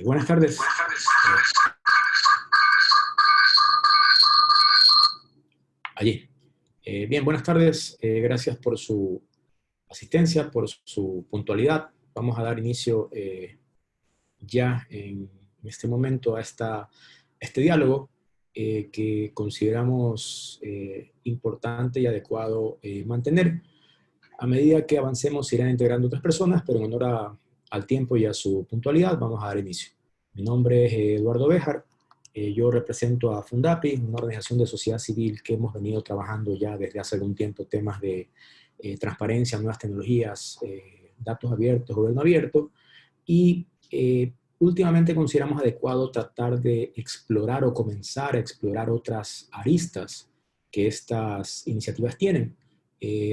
Buenas tardes. Allí. Bien, buenas tardes. Gracias por su asistencia, por su puntualidad. Vamos a dar inicio ya en este momento a este diálogo que consideramos importante y adecuado mantener. A medida que avancemos, se irán integrando otras personas, pero en honor al tiempo y a su puntualidad, vamos a dar inicio. Mi nombre es Eduardo Béjar. Yo represento a Fundapi, una organización de sociedad civil que hemos venido trabajando ya desde hace algún tiempo temas de transparencia, nuevas tecnologías, datos abiertos, gobierno abierto, y últimamente consideramos adecuado tratar de explorar o comenzar a explorar otras aristas que estas iniciativas tienen.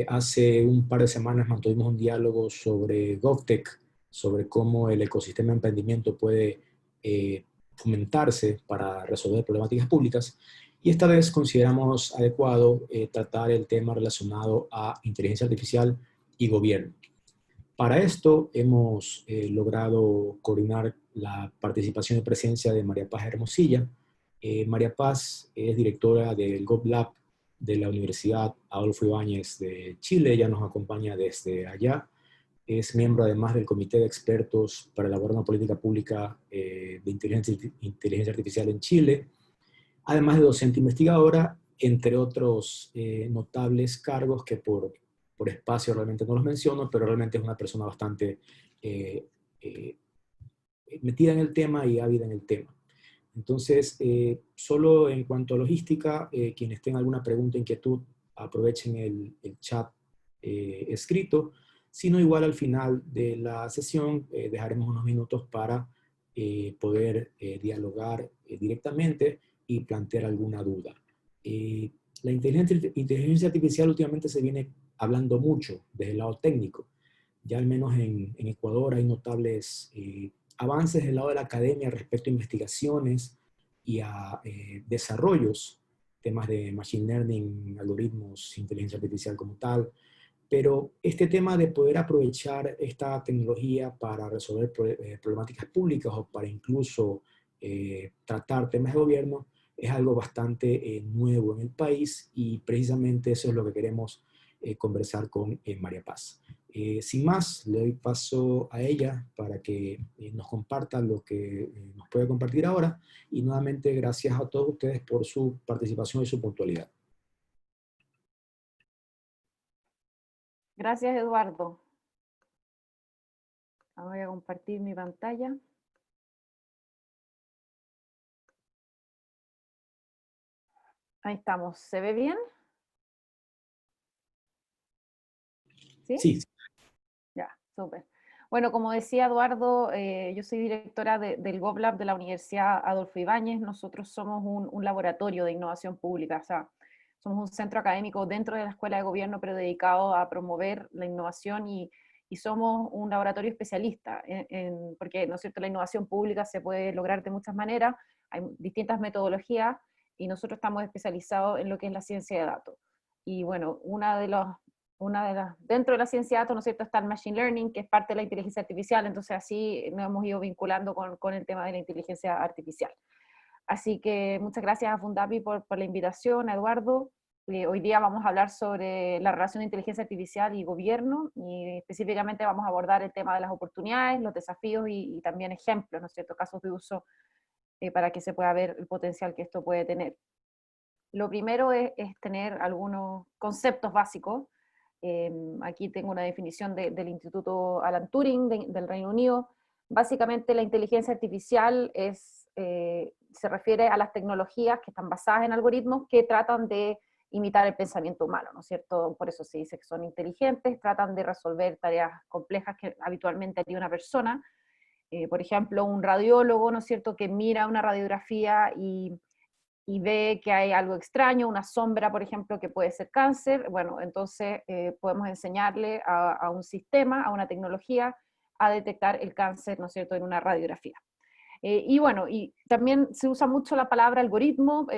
Hace un par de semanas mantuvimos un diálogo sobre GovTech, sobre cómo el ecosistema de emprendimiento puede fomentarse para resolver problemáticas públicas. Y esta vez consideramos adecuado tratar el tema relacionado a inteligencia artificial y gobierno. Para esto hemos logrado coordinar la participación y presencia de María Paz Hermosilla. María Paz es directora del GovLab de la Universidad Adolfo Ibáñez de Chile. Ella nos acompaña desde allá. Es miembro además del Comité de Expertos para elaborar una política pública de inteligencia artificial en Chile, además de docente investigadora, entre otros notables cargos que por espacio realmente no los menciono, pero realmente es una persona bastante eh, eh, metida en el tema y ávida en el tema. Entonces, solo en cuanto a logística, quienes tengan alguna pregunta, inquietud, aprovechen el chat escrito, sino igual al final de la sesión dejaremos unos minutos para poder dialogar directamente y plantear alguna duda. Eh, la inteligencia artificial últimamente se viene hablando mucho desde el lado técnico. Ya al menos en Ecuador hay notables avances del lado de la academia respecto a investigaciones y a desarrollos, temas de machine learning, algoritmos, inteligencia artificial como tal, pero este tema de poder aprovechar esta tecnología para resolver problemáticas públicas o para incluso tratar temas de gobierno es algo bastante nuevo en el país y precisamente eso es lo que queremos conversar con María Paz. Sin más, le doy paso a ella para que nos comparta lo que nos puede compartir ahora y nuevamente gracias a todos ustedes por su participación y su puntualidad. Gracias, Eduardo. Voy a compartir mi pantalla. Ahí estamos. ¿Se ve bien? ¿Sí? Sí. Ya, súper. Bueno, como decía Eduardo, yo soy directora del GovLab de la Universidad Adolfo Ibáñez. Nosotros somos un laboratorio de innovación pública, o sea, somos un centro académico dentro de la Escuela de Gobierno, pero dedicado a promover la innovación y somos un laboratorio especialista, porque, ¿no es cierto?, la innovación pública se puede lograr de muchas maneras, hay distintas metodologías, y nosotros estamos especializados en lo que es la ciencia de datos. Y bueno, dentro de la ciencia de datos, ¿no es cierto?, está el machine learning, que es parte de la inteligencia artificial, entonces así nos hemos ido vinculando con el tema de la inteligencia artificial. Así que muchas gracias a Fundapi por la invitación, a Eduardo. Hoy día vamos a hablar sobre la relación de inteligencia artificial y gobierno, y específicamente vamos a abordar el tema de las oportunidades, los desafíos y también ejemplos, ¿no es cierto?, casos de uso para que se pueda ver el potencial que esto puede tener. Lo primero es tener algunos conceptos básicos. Aquí tengo una definición del Instituto Alan Turing del Reino Unido. Básicamente la inteligencia artificial se refiere a las tecnologías que están basadas en algoritmos que tratan de imitar el pensamiento humano, ¿no es cierto? Por eso se dice que son inteligentes, tratan de resolver tareas complejas que habitualmente haría una persona. Por ejemplo, un radiólogo, ¿no es cierto?, que mira una radiografía y ve que hay algo extraño, una sombra, por ejemplo, que puede ser cáncer. Bueno, entonces podemos enseñarle a un sistema, a una tecnología, a detectar el cáncer, ¿no es cierto?, en una radiografía. Y bueno, y también se usa mucho la palabra algoritmo,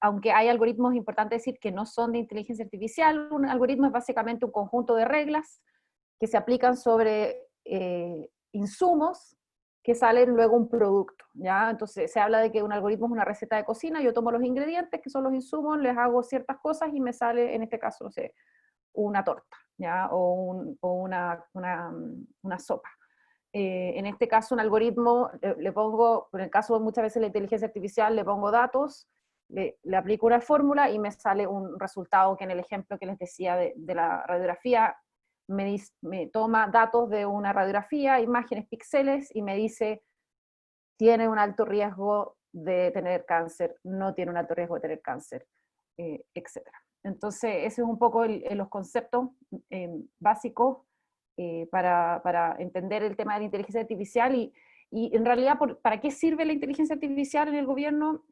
aunque hay algoritmos, importante decir, que no son de inteligencia artificial. Un algoritmo es básicamente un conjunto de reglas que se aplican sobre insumos que sale luego un producto, ¿ya? Entonces se habla de que un algoritmo es una receta de cocina, yo tomo los ingredientes, que son los insumos, les hago ciertas cosas y me sale, en este caso, no sé, una torta, ¿ya? O una sopa. En este caso, un algoritmo, le pongo, en el caso de muchas veces la inteligencia artificial, le pongo datos, le aplico una fórmula y me sale un resultado que en el ejemplo que les decía de la radiografía, me toma datos de una radiografía, imágenes, píxeles, y me dice, tiene un alto riesgo de tener cáncer, no tiene un alto riesgo de tener cáncer, etc. Entonces, ese es un poco los conceptos básicos para entender el tema de la inteligencia artificial y en realidad, ¿para qué sirve la inteligencia artificial en el gobierno?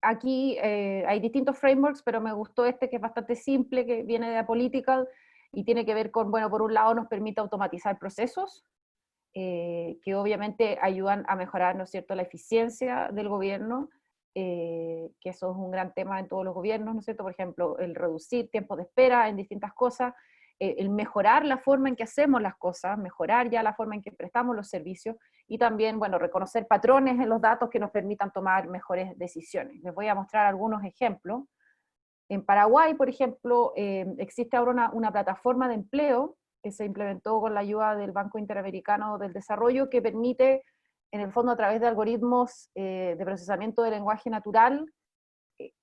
Aquí hay distintos frameworks, pero me gustó este que es bastante simple, que viene de Apolitical y tiene que ver con, bueno, por un lado nos permite automatizar procesos, que obviamente ayudan a mejorar, ¿no es cierto?, la eficiencia del gobierno, que eso es un gran tema en todos los gobiernos, ¿no es cierto? Por ejemplo, el reducir tiempos de espera en distintas cosas, el mejorar la forma en que hacemos las cosas, mejorar ya la forma en que prestamos los servicios, y también, bueno, reconocer patrones en los datos que nos permitan tomar mejores decisiones. Les voy a mostrar algunos ejemplos. En Paraguay, por ejemplo, existe ahora una plataforma de empleo que se implementó con la ayuda del Banco Interamericano del Desarrollo, que permite, en el fondo, a través de algoritmos de procesamiento de lenguaje natural,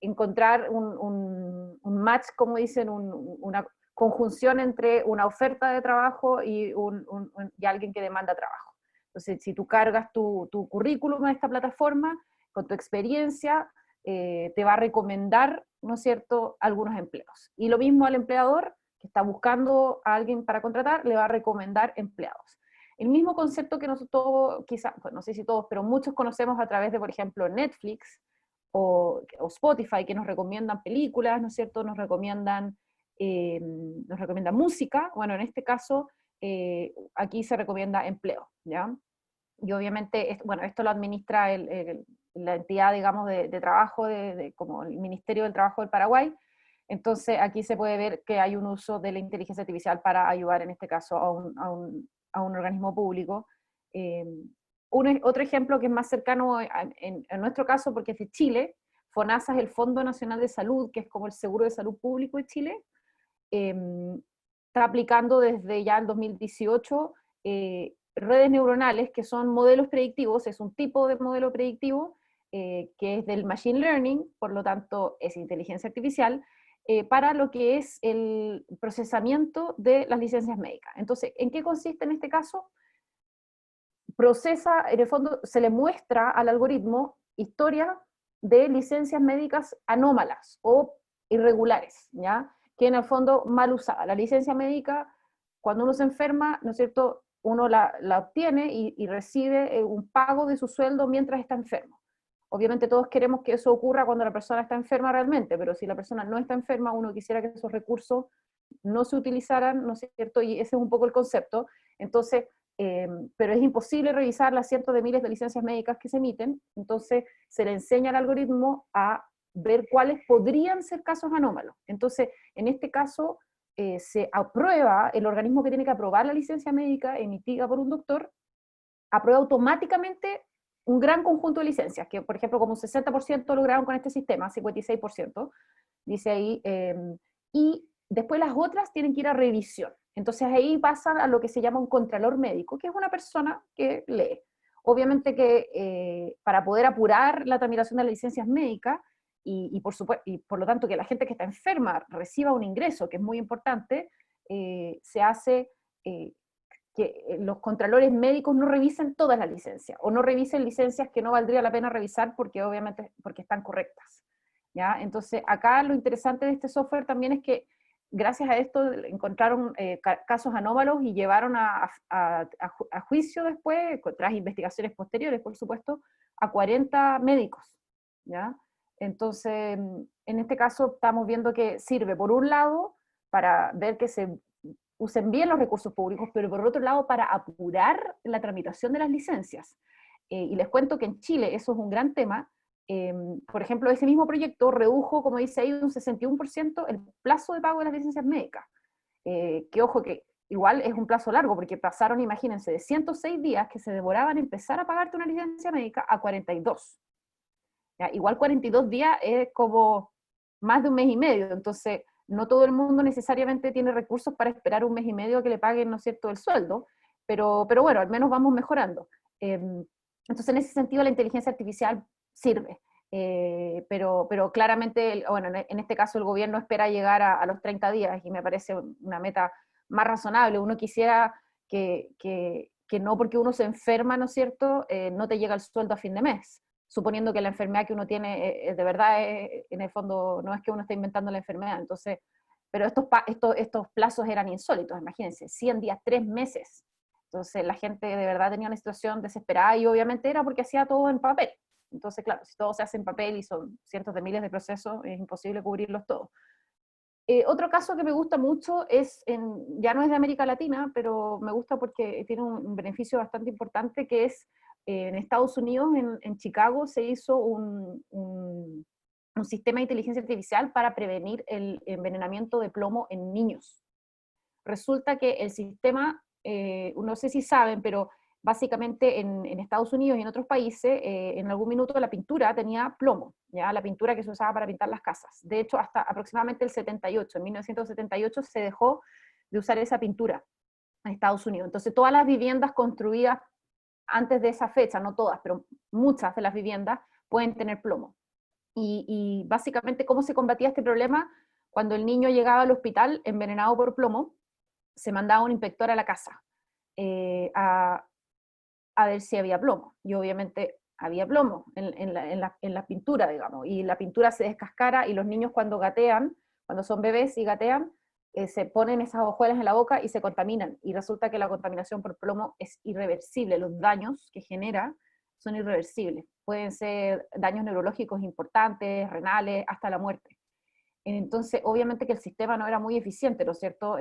encontrar un match, como dicen, una conjunción entre una oferta de trabajo y alguien que demanda trabajo. Entonces, si tú cargas tu currículum a esta plataforma, con tu experiencia, te va a recomendar, ¿no es cierto?, algunos empleos. Y lo mismo al empleador, que está buscando a alguien para contratar, le va a recomendar empleados. El mismo concepto que nosotros, quizás, pues no sé si todos, pero muchos conocemos a través de, por ejemplo, Netflix o Spotify, que nos recomiendan películas, ¿no es cierto?, nos recomiendan música. Bueno, en este caso, aquí se recomienda empleo, ¿ya? Y obviamente, bueno, esto lo administra la entidad, digamos, de trabajo, como el Ministerio del Trabajo del Paraguay. Entonces, aquí se puede ver que hay un uso de la inteligencia artificial para ayudar, en este caso, a un organismo público. Otro ejemplo que es más cercano en nuestro caso, porque es de Chile, FONASA es el Fondo Nacional de Salud, que es como el seguro de salud público de Chile. Está aplicando desde ya el 2018 redes neuronales, que son modelos predictivos, es un tipo de modelo predictivo que es del machine learning, por lo tanto es inteligencia artificial, para lo que es el procesamiento de las licencias médicas. Entonces, ¿en qué consiste en este caso? Procesa, en el fondo, se le muestra al algoritmo historia de licencias médicas anómalas o irregulares, ¿ya? Que en el fondo mal usada. La licencia médica, cuando uno se enferma, ¿no es cierto?, uno la obtiene y recibe un pago de su sueldo mientras está enfermo. Obviamente todos queremos que eso ocurra cuando la persona está enferma realmente, pero si la persona no está enferma, uno quisiera que esos recursos no se utilizaran, ¿no es cierto? Y ese es un poco el concepto. Entonces, pero es imposible revisar las cientos de miles de licencias médicas que se emiten, entonces se le enseña al algoritmo a ver cuáles podrían ser casos anómalos. Entonces, en este caso, se aprueba, el organismo que tiene que aprobar la licencia médica emitida por un doctor, aprueba automáticamente un gran conjunto de licencias, que por ejemplo como un 60% lograron con este sistema, 56%, dice ahí, y después las otras tienen que ir a revisión. Entonces ahí pasan a lo que se llama un contralor médico, que es una persona que lee. Obviamente que para poder apurar la tramitación de las licencias médicas y por lo tanto que la gente que está enferma reciba un ingreso, que es muy importante, se hace que los contralores médicos no revisen todas las licencias, o no revisen licencias que no valdría la pena revisar porque obviamente porque están correctas, ¿ya? Entonces acá lo interesante de este software también es que gracias a esto encontraron casos anómalos y llevaron a juicio después, tras investigaciones posteriores, por supuesto, a 40 médicos, ¿ya? Entonces, en este caso estamos viendo que sirve, por un lado, para ver que se usen bien los recursos públicos, pero por otro lado, para apurar la tramitación de las licencias. Y les cuento que en Chile eso es un gran tema. Por ejemplo, ese mismo proyecto redujo, como dice ahí, un 61% el plazo de pago de las licencias médicas. Que ojo, que igual es un plazo largo, porque pasaron, imagínense, de 106 días que se demoraban en empezar a pagarte una licencia médica a 42. ¿Ya? Igual 42 días es como más de un mes y medio, entonces no todo el mundo necesariamente tiene recursos para esperar un mes y medio que le paguen, ¿no es cierto?, el sueldo, pero bueno, al menos vamos mejorando. Entonces, en ese sentido, la inteligencia artificial sirve. Pero claramente, bueno, en este caso el gobierno espera llegar a los 30 días y me parece una meta más razonable. Uno quisiera que no porque uno se enferma, ¿no es cierto?, no te llega el sueldo a fin de mes, suponiendo que la enfermedad que uno tiene de verdad, en el fondo, no es que uno esté inventando la enfermedad. Entonces, pero estos plazos eran insólitos, imagínense, 100 días, 3 meses. Entonces la gente de verdad tenía una situación desesperada y obviamente era porque hacía todo en papel. Entonces, claro, si todo se hace en papel y son cientos de miles de procesos, es imposible cubrirlos todos. Otro caso que me gusta mucho es, ya no es de América Latina, pero me gusta porque tiene un beneficio bastante importante, que es en Estados Unidos, en Chicago, se hizo un sistema de inteligencia artificial para prevenir el envenenamiento de plomo en niños. Resulta que el sistema, no sé si saben, pero básicamente en Estados Unidos y en otros países, en algún minuto la pintura tenía plomo, ¿ya? La pintura que se usaba para pintar las casas. De hecho, hasta aproximadamente el 78, en 1978, se dejó de usar esa pintura en Estados Unidos. Entonces, todas las viviendas construidas antes de esa fecha, no todas, pero muchas de las viviendas pueden tener plomo. Y básicamente, ¿cómo se combatía este problema? Cuando el niño llegaba al hospital envenenado por plomo, se mandaba un inspector a la casa a ver si había plomo. Y obviamente había plomo en la pintura, digamos, y la pintura se descascara, y los niños cuando gatean, cuando son bebés y gatean, se ponen esas hojuelas en la boca y se contaminan. Y resulta que la contaminación por plomo es irreversible. Los daños que genera son irreversibles. Pueden ser daños neurológicos importantes, renales, hasta la muerte. Entonces, obviamente que el sistema no era muy eficiente, ¿no es cierto?,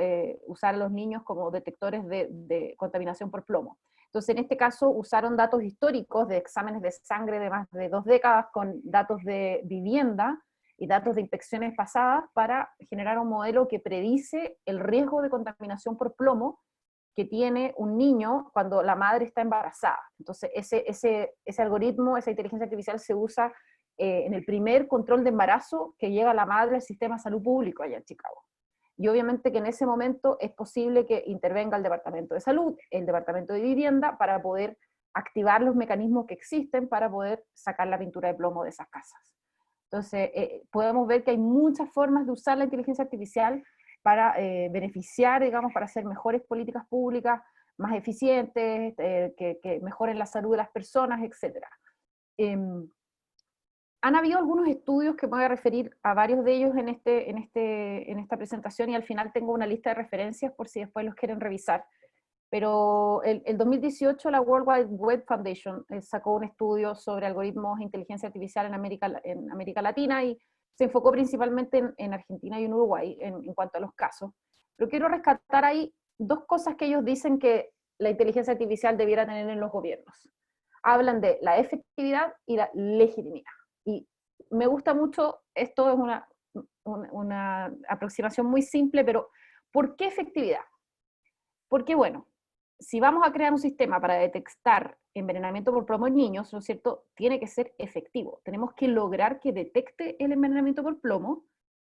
usar a los niños como detectores de contaminación por plomo. Entonces, en este caso, usaron datos históricos de exámenes de sangre de más de 2 décadas con datos de vivienda y datos de inspecciones pasadas para generar un modelo que predice el riesgo de contaminación por plomo que tiene un niño cuando la madre está embarazada. Entonces, ese algoritmo, esa inteligencia artificial se usa en el primer control de embarazo que llega la madre al sistema de salud público allá en Chicago. Y obviamente que en ese momento es posible que intervenga el Departamento de Salud, el Departamento de Vivienda, para poder activar los mecanismos que existen para poder sacar la pintura de plomo de esas casas. Entonces, podemos ver que hay muchas formas de usar la inteligencia artificial para beneficiar, digamos, para hacer mejores políticas públicas, más eficientes, que mejoren la salud de las personas, etc. Han habido algunos estudios que me voy a referir a varios de ellos en esta presentación, y al final tengo una lista de referencias por si después los quieren revisar. Pero el 2018 la World Wide Web Foundation sacó un estudio sobre algoritmos de inteligencia artificial en América Latina, y se enfocó principalmente en Argentina y en Uruguay en cuanto a los casos. Pero quiero rescatar ahí 2 cosas que ellos dicen que la inteligencia artificial debiera tener en los gobiernos. Hablan de la efectividad y la legitimidad. Y me gusta mucho, esto es una aproximación muy simple, pero ¿por qué efectividad? Porque, bueno, si vamos a crear un sistema para detectar envenenamiento por plomo en niños, ¿no es cierto?, tiene que ser efectivo. Tenemos que lograr que detecte el envenenamiento por plomo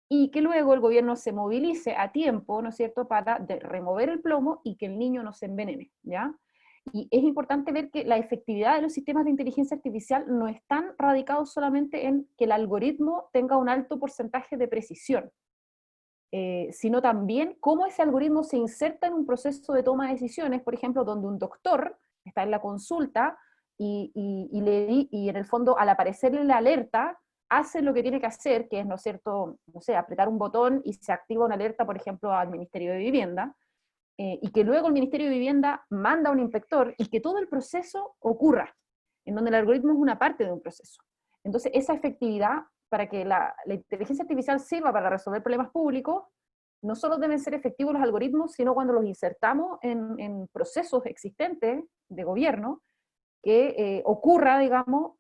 y que luego el gobierno se movilice a tiempo, ¿no es cierto?, para remover el plomo y que el niño no se envenene, ¿ya? Y es importante ver que la efectividad de los sistemas de inteligencia artificial no están radicados solamente en que el algoritmo tenga un alto porcentaje de precisión, sino también cómo ese algoritmo se inserta en un proceso de toma de decisiones, por ejemplo, donde un doctor está en la consulta y en el fondo, al aparecerle la alerta, hace lo que tiene que hacer, que es, ¿no es cierto?, no sé, apretar un botón y se activa una alerta, por ejemplo, al Ministerio de Vivienda, y que luego el Ministerio de Vivienda manda a un inspector y que todo el proceso ocurra, en donde el algoritmo es una parte de un proceso. Entonces, esa efectividad, para que la inteligencia artificial sirva para resolver problemas públicos, no solo deben ser efectivos los algoritmos, sino cuando los insertamos en procesos existentes de gobierno, que ocurra, digamos,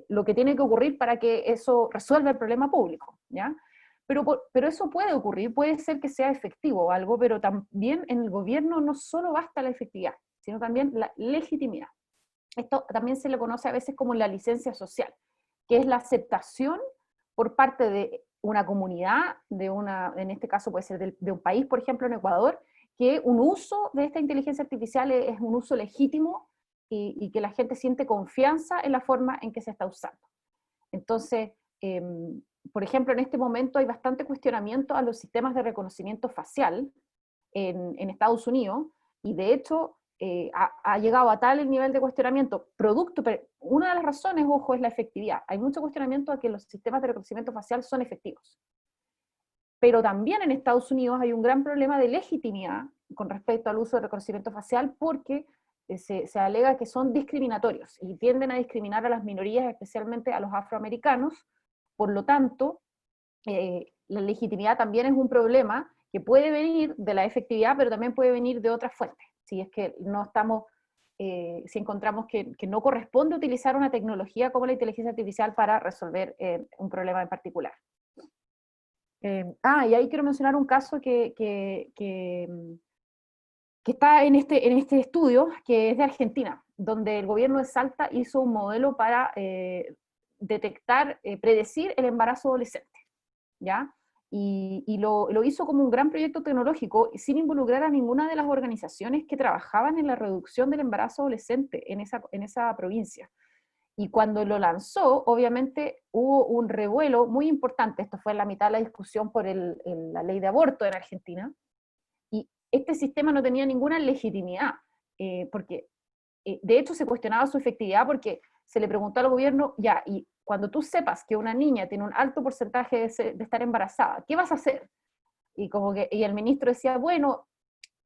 lo que tiene que ocurrir para que eso resuelva el problema público, ¿ya? Pero eso puede ocurrir, puede ser que sea efectivo o algo, pero también en el gobierno no solo basta la efectividad, sino también la legitimidad. Esto también se le conoce a veces como la licencia social, que es la aceptación por parte de una comunidad, en este caso puede ser de un país, por ejemplo en Ecuador, que un uso de esta inteligencia artificial es un uso legítimo y que la gente siente confianza en la forma en que se está usando. Entonces, por ejemplo, en este momento hay bastante cuestionamiento a los sistemas de reconocimiento facial en Estados Unidos, y de hecho ha llegado a tal el nivel de cuestionamiento, pero una de las razones, ojo, es la efectividad. Hay mucho cuestionamiento a que los sistemas de reconocimiento facial son efectivos. Pero también en Estados Unidos hay un gran problema de legitimidad con respecto al uso de reconocimiento facial, porque se alega que son discriminatorios y tienden a discriminar a las minorías, especialmente a los afroamericanos. Por lo tanto, la legitimidad también es un problema que puede venir de la efectividad, pero también puede venir de otras fuentes. Si es que no estamos, si encontramos que no corresponde utilizar una tecnología como la inteligencia artificial para resolver un problema en particular. Y ahí quiero mencionar un caso que está en este estudio, que es de Argentina, donde el gobierno de Salta hizo un modelo para detectar, predecir el embarazo adolescente, ¿ya? Y lo hizo como un gran proyecto tecnológico sin involucrar a ninguna de las organizaciones que trabajaban en la reducción del embarazo adolescente en esa provincia. Y cuando lo lanzó, obviamente hubo un revuelo muy importante. Esto fue en la mitad de la discusión por la ley de aborto en Argentina, y este sistema no tenía ninguna legitimidad, porque de hecho se cuestionaba su efectividad, porque se le preguntó al gobierno, ya, y cuando tú sepas que una niña tiene un alto porcentaje de estar embarazada, ¿qué vas a hacer? Y el ministro decía, bueno,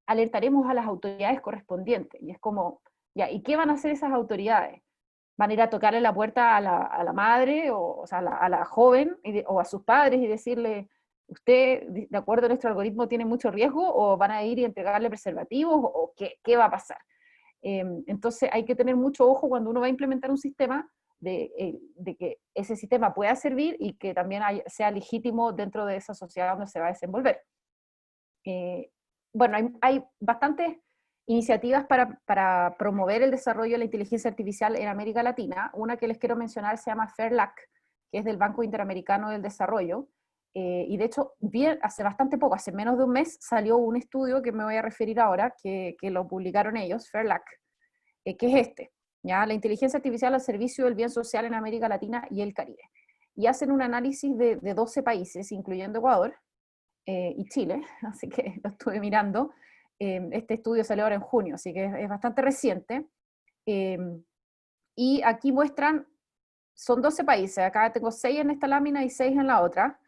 alertaremos a las autoridades correspondientes. Y es como, ya, ¿y qué van a hacer esas autoridades? ¿Van a ir a tocarle la puerta a la madre, o sea, a la joven, o a sus padres y decirle, usted, de acuerdo a nuestro algoritmo, tiene mucho riesgo, o van a ir y entregarle preservativos, o qué va a pasar? Entonces hay que tener mucho ojo cuando uno va a implementar un sistema, de que ese sistema pueda servir y que también sea legítimo dentro de esa sociedad donde se va a desenvolver. Bueno, hay bastantes iniciativas para promover el desarrollo de la inteligencia artificial en América Latina. Una que les quiero mencionar se llama FAIRLAC, que es del Banco Interamericano del Desarrollo, y de hecho, hace bastante poco, hace menos de un mes, salió un estudio que me voy a referir ahora, que lo publicaron ellos, FAIRLAC, que es ¿ya? La inteligencia artificial al servicio del bien social en América Latina y el Caribe. Y hacen un análisis de 12 países, incluyendo Ecuador, y Chile, así que lo estuve mirando. Este estudio salió ahora en junio, así que es bastante reciente. Y aquí muestran, son 12 países, acá tengo 6 en esta lámina y 6 en la otra.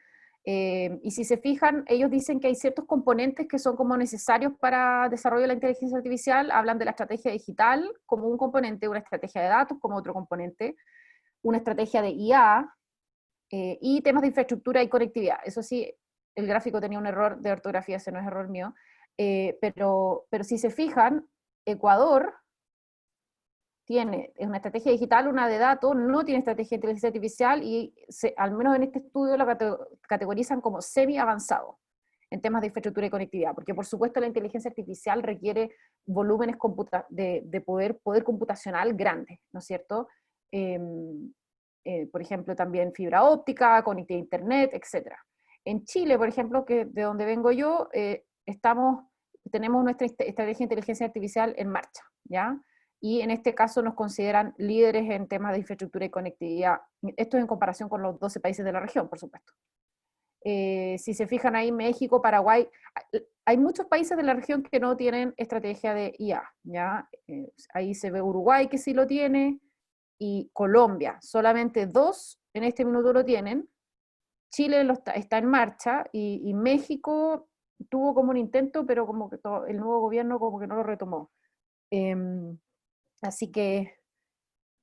Y si se fijan, ellos dicen que hay ciertos componentes que son como necesarios para el desarrollo de la inteligencia artificial. Hablan de la estrategia digital como un componente, una estrategia de datos como otro componente, una estrategia de IA, y temas de infraestructura y conectividad. Eso sí, el gráfico tenía un error de ortografía, ese no es error mío, pero si se fijan, Ecuador tiene una estrategia digital, una de datos, no tiene estrategia de inteligencia artificial, y al menos en este estudio la categorizan como semi-avanzado en temas de infraestructura y conectividad, porque por supuesto la inteligencia artificial requiere volúmenes de poder computacional grandes, ¿no es cierto? Por ejemplo, también fibra óptica, conectividad a internet, etc. En Chile, por ejemplo, que de donde vengo yo, tenemos nuestra estrategia de inteligencia artificial en marcha, ¿ya? Y en este caso nos consideran líderes en temas de infraestructura y conectividad. Esto es en comparación con los 12 países de la región, por supuesto. Si se fijan ahí, México, Paraguay, hay muchos países de la región que no tienen estrategia de IA, ¿ya? Ahí se ve Uruguay, que sí lo tiene, y Colombia. Solamente 2 en este minuto lo tienen. Chile está en marcha, y México tuvo como un intento, pero como que el nuevo gobierno como que no lo retomó. Así que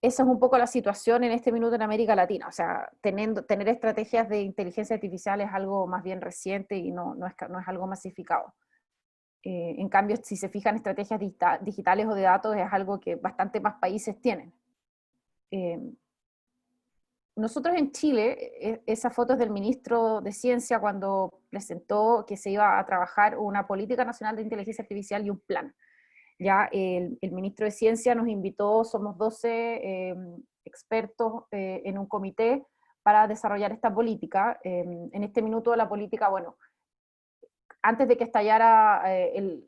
esa es un poco la situación en este minuto en América Latina. O sea, tener estrategias de inteligencia artificial es algo más bien reciente y no es algo masificado. En cambio, si se fijan, estrategias digitales o de datos es algo que bastante más países tienen. nosotros en Chile, esa foto es del ministro de Ciencia cuando presentó que se iba a trabajar una política nacional de inteligencia artificial y un plan. Ya el ministro de Ciencia nos invitó, somos 12 expertos en un comité para desarrollar esta política. En este minuto la política, bueno, antes de que estallara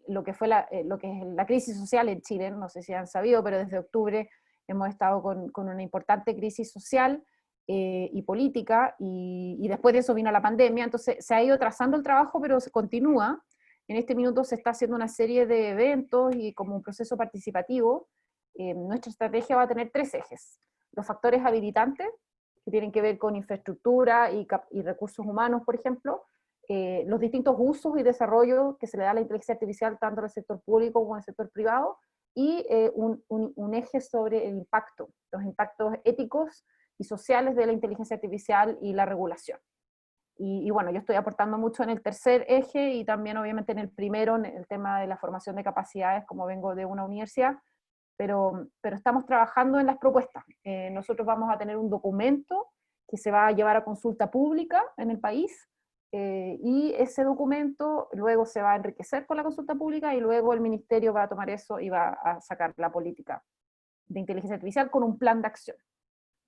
lo que es la crisis social en Chile, no sé si han sabido, pero desde octubre hemos estado con una importante crisis social y política, y después de eso vino la pandemia, entonces se ha ido trazando el trabajo, pero se continúa. En este minuto se está haciendo una serie de eventos y como un proceso participativo. Nuestra estrategia va a tener 3 ejes. Los factores habilitantes, que tienen que ver con infraestructura y recursos humanos, por ejemplo, los distintos usos y desarrollos que se le da a la inteligencia artificial tanto en el sector público como en el sector privado, y un eje sobre el impacto, los impactos éticos y sociales de la inteligencia artificial y la regulación. Y bueno, yo estoy aportando mucho en el tercer eje y también obviamente en el primero, en el tema de la formación de capacidades, como vengo de una universidad, pero estamos trabajando en las propuestas. Nosotros vamos a tener un documento que se va a llevar a consulta pública en el país, y ese documento luego se va a enriquecer con la consulta pública y luego el ministerio va a tomar eso y va a sacar la política de inteligencia artificial con un plan de acción,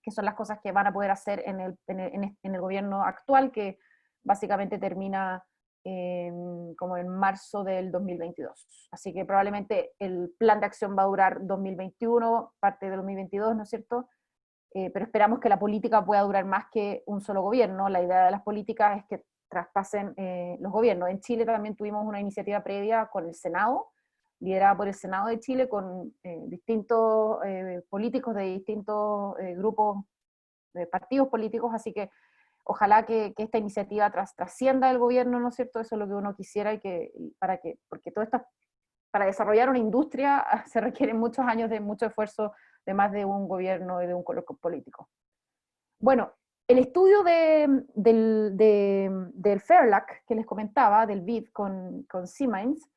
que son las cosas que van a poder hacer en el gobierno actual, que básicamente termina como en marzo del 2022. Así que probablemente el plan de acción va a durar 2021, parte del 2022, ¿no es cierto? Pero esperamos que la política pueda durar más que un solo gobierno. La idea de las políticas es que traspasen los gobiernos. En Chile también tuvimos una iniciativa previa con el Senado, liderada por el Senado de Chile, con distintos políticos de distintos grupos, de partidos políticos, así que ojalá que esta iniciativa trascienda el gobierno, ¿no es cierto? Eso es lo que uno quisiera, porque todo esto, para desarrollar una industria se requieren muchos años de mucho esfuerzo de más de un gobierno y de un color político. Bueno, el estudio del FAIRLAC que les comentaba, del BID con Siemens,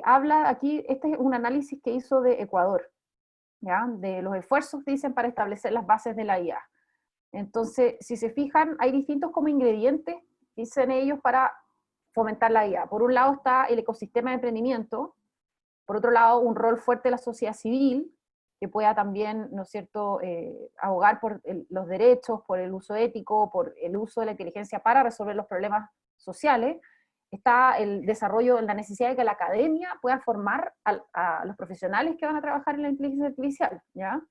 habla aquí, este es un análisis que hizo de Ecuador, ¿ya? De los esfuerzos, dicen, para establecer las bases de la IA. Entonces, si se fijan, hay distintos como ingredientes, dicen ellos, para fomentar la IA. Por un lado está el ecosistema de emprendimiento, por otro lado un rol fuerte de la sociedad civil, que pueda también, ¿no es cierto?, abogar por los derechos, por el uso ético, por el uso de la inteligencia para resolver los problemas sociales. Está el desarrollo, la necesidad de que la academia pueda formar a los profesionales que van a trabajar en la inteligencia artificial, ¿ya?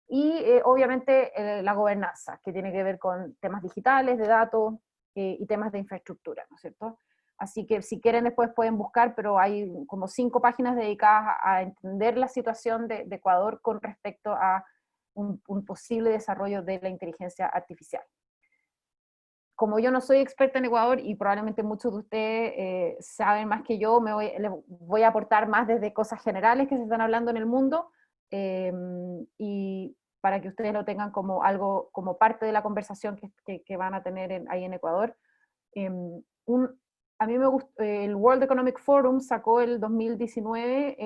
Y obviamente la gobernanza, que tiene que ver con temas digitales, de datos y temas de infraestructura, ¿no es cierto? Así que si quieren después pueden buscar, pero hay como 5 páginas dedicadas a entender la situación de Ecuador con respecto a un posible desarrollo de la inteligencia artificial. Como yo no soy experta en Ecuador y probablemente muchos de ustedes saben más que yo, les voy a aportar más desde cosas generales que se están hablando en el mundo, y para que ustedes lo tengan como algo, como parte de la conversación que van a tener ahí en Ecuador. A mí me gustó, el World Economic Forum sacó el 2019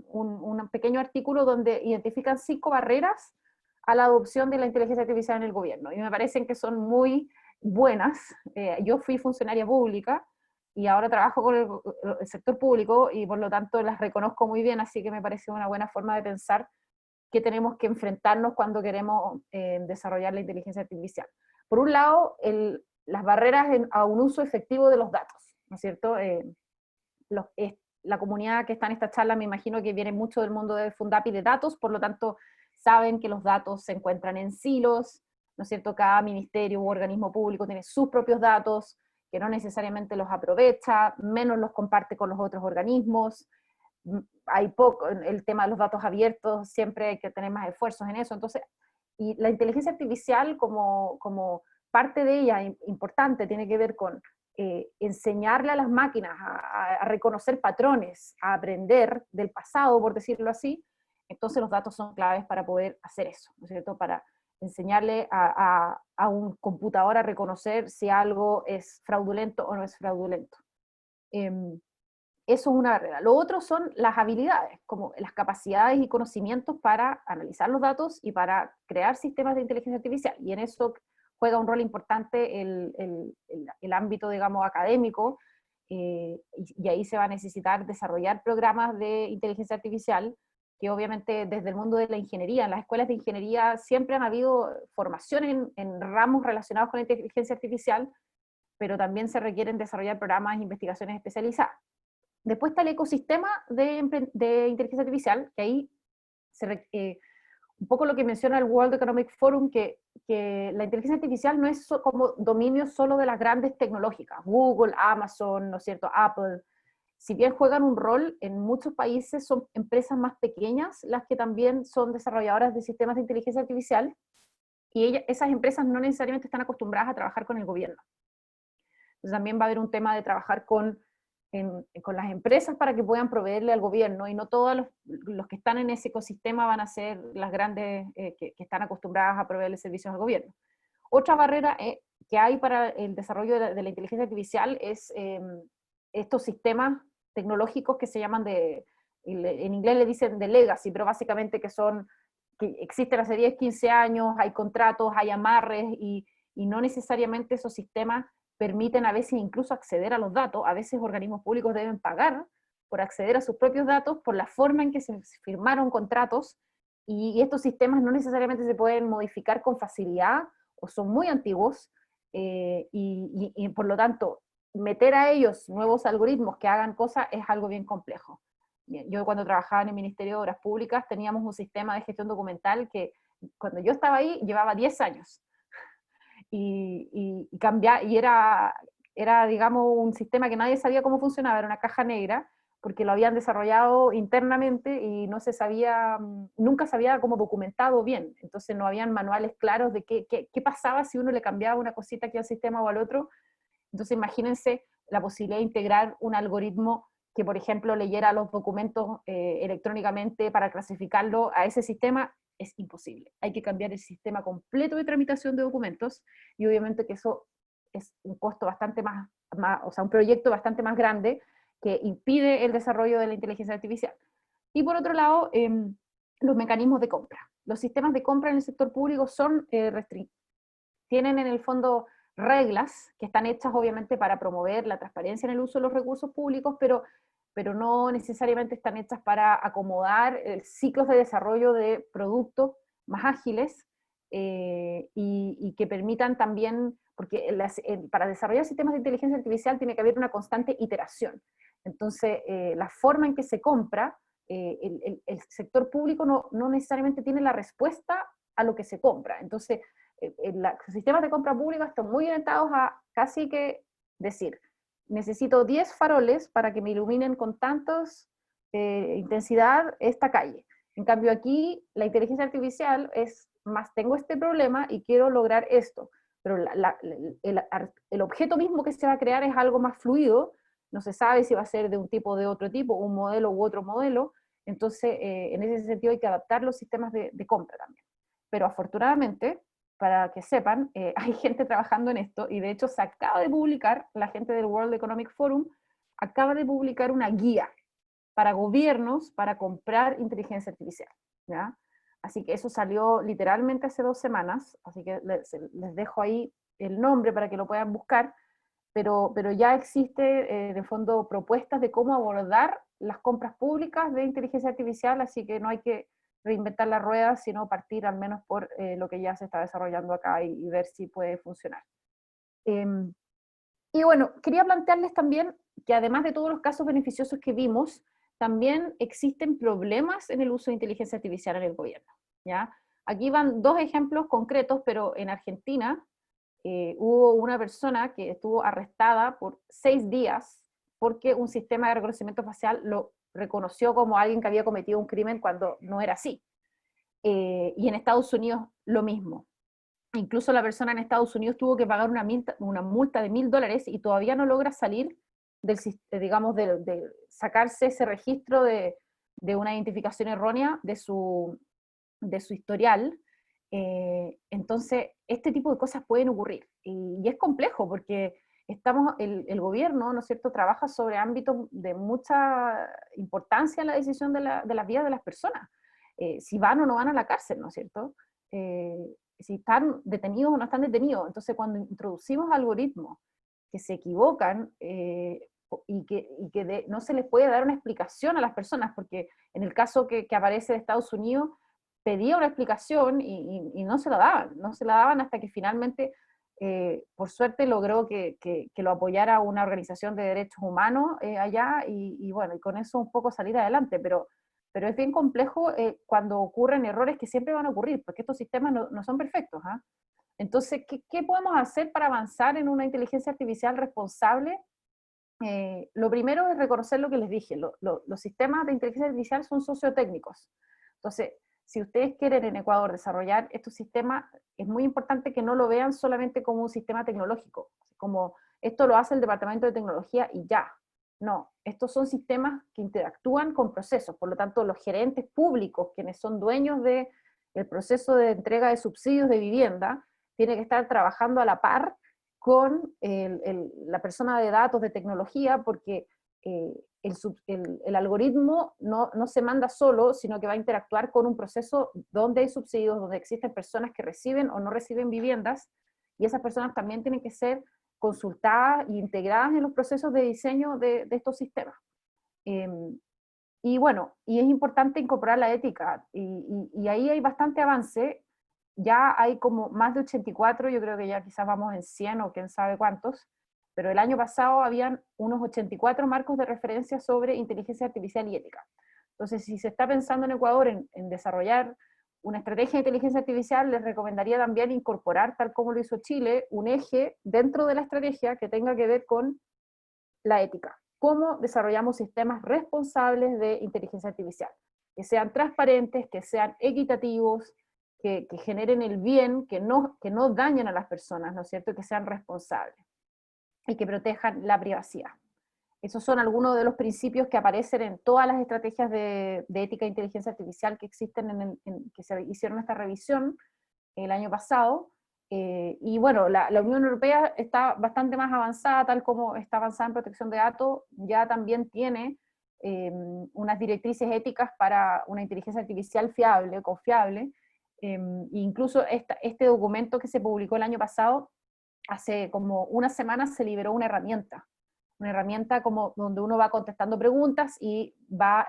un pequeño artículo donde identifican 5 barreras a la adopción de la inteligencia artificial en el gobierno, y me parecen que son muy buenas. Yo fui funcionaria pública y ahora trabajo con el sector público y por lo tanto las reconozco muy bien, así que me parece una buena forma de pensar que tenemos que enfrentarnos cuando queremos desarrollar la inteligencia artificial. Por un lado, las barreras a un uso efectivo de los datos, ¿no es cierto? La comunidad que está en esta charla me imagino que viene mucho del mundo de Fundapi de datos, por lo tanto saben que los datos se encuentran en silos, ¿no es cierto? Cada ministerio u organismo público tiene sus propios datos, que no necesariamente los aprovecha, menos los comparte con los otros organismos. Hay poco, el tema de los datos abiertos, siempre hay que tener más esfuerzos en eso. Entonces, y la inteligencia artificial como parte de ella importante tiene que ver con enseñarle a las máquinas a reconocer patrones, a aprender del pasado, por decirlo así. Entonces los datos son claves para poder hacer eso, ¿no es cierto? Para enseñarle a un computador a reconocer si algo es fraudulento o no es fraudulento. Eso es una barrera. Lo otro son las habilidades, como las capacidades y conocimientos para analizar los datos y para crear sistemas de inteligencia artificial. Y en eso juega un rol importante el ámbito, digamos, académico, y ahí se va a necesitar desarrollar programas de inteligencia artificial, que obviamente desde el mundo de la ingeniería, en las escuelas de ingeniería siempre han habido formación en ramos relacionados con la inteligencia artificial, pero también se requieren desarrollar programas de investigaciones especializadas. Después está el ecosistema de inteligencia artificial, que ahí un poco lo que menciona el World Economic Forum, que la inteligencia artificial no es como dominio solo de las grandes tecnológicas, Google, Amazon, ¿no es cierto?, Apple. Si bien juegan un rol, en muchos países son empresas más pequeñas las que también son desarrolladoras de sistemas de inteligencia artificial, y esas empresas no necesariamente están acostumbradas a trabajar con el gobierno. Entonces también va a haber un tema de trabajar con las empresas para que puedan proveerle al gobierno, y no todos los que están en ese ecosistema van a ser las grandes que están acostumbradas a proveerle servicios al gobierno. Otra barrera que hay para el desarrollo de la inteligencia artificial es estos sistemas tecnológicos que se llaman en inglés le dicen de legacy, pero básicamente que existen hace 10, 15 años, hay contratos, hay amarres, y no necesariamente esos sistemas permiten a veces incluso acceder a los datos. A veces organismos públicos deben pagar por acceder a sus propios datos por la forma en que se firmaron contratos, y estos sistemas no necesariamente se pueden modificar con facilidad o son muy antiguos, y por lo tanto meter a ellos nuevos algoritmos que hagan cosas es algo bien complejo. Bien, yo cuando trabajaba en el Ministerio de Obras Públicas teníamos un sistema de gestión documental que cuando yo estaba ahí llevaba 10 años, y era, digamos, un sistema que nadie sabía cómo funcionaba, era una caja negra, porque lo habían desarrollado internamente y no se sabía, nunca se había como documentado bien, entonces no habían manuales claros de qué pasaba si uno le cambiaba una cosita aquí al sistema o al otro. Entonces imagínense la posibilidad de integrar un algoritmo que, por ejemplo, leyera los documentos electrónicamente para clasificarlo a ese sistema. Es imposible. Hay que cambiar el sistema completo de tramitación de documentos, y obviamente que eso es un costo bastante más, o sea, un proyecto bastante más grande que impide el desarrollo de la inteligencia artificial. Y por otro lado, los mecanismos de compra. Los sistemas de compra en el sector público son tienen en el fondo reglas que están hechas obviamente para promover la transparencia en el uso de los recursos públicos, pero no necesariamente están hechas para acomodar ciclos de desarrollo de productos más ágiles, y que permitan también, porque para desarrollar sistemas de inteligencia artificial tiene que haber una constante iteración. Entonces, la forma en que se compra, el sector público no necesariamente tiene la respuesta a lo que se compra. Entonces, los sistemas de compra pública están muy orientados a casi que decir, necesito 10 faroles para que me iluminen con tantos intensidad esta calle. En cambio aquí, la inteligencia artificial es más, tengo este problema y quiero lograr esto, pero el objeto mismo que se va a crear es algo más fluido, no se sabe si va a ser de un tipo o de otro tipo, un modelo u otro modelo, entonces en ese sentido hay que adaptar los sistemas de compra también. Pero afortunadamente, para que sepan, hay gente trabajando en esto, y de hecho se acaba de publicar, la gente del World Economic Forum acaba de publicar una guía para gobiernos para comprar inteligencia artificial, ¿ya? Así que eso salió literalmente hace 2 semanas, así que les dejo ahí el nombre para que lo puedan buscar, pero ya existe de fondo propuestas de cómo abordar las compras públicas de inteligencia artificial, así que no hay que reinventar la rueda, sino partir al menos por lo que ya se está desarrollando acá y ver si puede funcionar. Y bueno, quería plantearles también que además de todos los casos beneficiosos que vimos, también existen problemas en el uso de inteligencia artificial en el gobierno, ¿ya? Aquí van 2 ejemplos concretos, pero en Argentina hubo una persona que estuvo arrestada por 6 días porque un sistema de reconocimiento facial lo reconoció como alguien que había cometido un crimen cuando no era así. Y en Estados Unidos lo mismo. Incluso la persona en Estados Unidos tuvo que pagar una multa de $1000 y todavía no logra salir digamos, de sacarse ese registro de una identificación errónea de su historial. Entonces, este tipo de cosas pueden ocurrir. Y es complejo porque el gobierno, ¿no es cierto?, trabaja sobre ámbitos de mucha importancia en la decisión de las vidas de las personas. Si van o no van a la cárcel, ¿no es cierto? si están detenidos o no están detenidos. Entonces, cuando introducimos algoritmos que se equivocan y que no se les puede dar una explicación a las personas, porque en el caso que aparece de Estados Unidos, pedía una explicación y no se la daban hasta que finalmente, por suerte, logró que lo apoyara una organización de derechos humanos allá, y bueno, y con eso un poco salir adelante, pero es bien complejo cuando ocurren errores que siempre van a ocurrir, porque estos sistemas no son perfectos, ¿ah? Entonces, ¿qué podemos hacer para avanzar en una inteligencia artificial responsable? Lo primero es reconocer lo que les dije, los sistemas de inteligencia artificial son sociotécnicos. Entonces, si ustedes quieren en Ecuador desarrollar estos sistemas, es muy importante que no lo vean solamente como un sistema tecnológico, como esto lo hace el departamento de tecnología y ya. No, estos son sistemas que interactúan con procesos, por lo tanto los gerentes públicos, quienes son dueños del proceso de entrega de subsidios de vivienda, tienen que estar trabajando a la par con la persona de datos de tecnología, porque el algoritmo no se manda solo, sino que va a interactuar con un proceso donde hay subsidios, donde existen personas que reciben o no reciben viviendas, y esas personas también tienen que ser consultadas e integradas en los procesos de diseño de estos sistemas. Y bueno, y es importante incorporar la ética, y ahí hay bastante avance. Ya hay como más de 84, yo creo que ya quizás vamos en 100 o quién sabe cuántos, pero el año pasado habían unos 84 marcos de referencia sobre inteligencia artificial y ética. Entonces, si se está pensando en Ecuador en desarrollar una estrategia de inteligencia artificial, les recomendaría también incorporar, tal como lo hizo Chile, un eje dentro de la estrategia que tenga que ver con la ética. ¿Cómo desarrollamos sistemas responsables de inteligencia artificial? Que sean transparentes, que sean equitativos, que generen el bien, que no dañen a las personas, ¿no es cierto? Que sean responsables y que protejan la privacidad. Esos son algunos de los principios que aparecen en todas las estrategias de ética e inteligencia artificial que existen, que se hicieron esta revisión el año pasado. Y bueno, la Unión Europea está bastante más avanzada, tal como está avanzada en protección de datos, ya también tiene unas directrices éticas para una inteligencia artificial fiable, confiable. Incluso este documento que se publicó el año pasado, hace como una semana se liberó una herramienta como donde uno va contestando preguntas y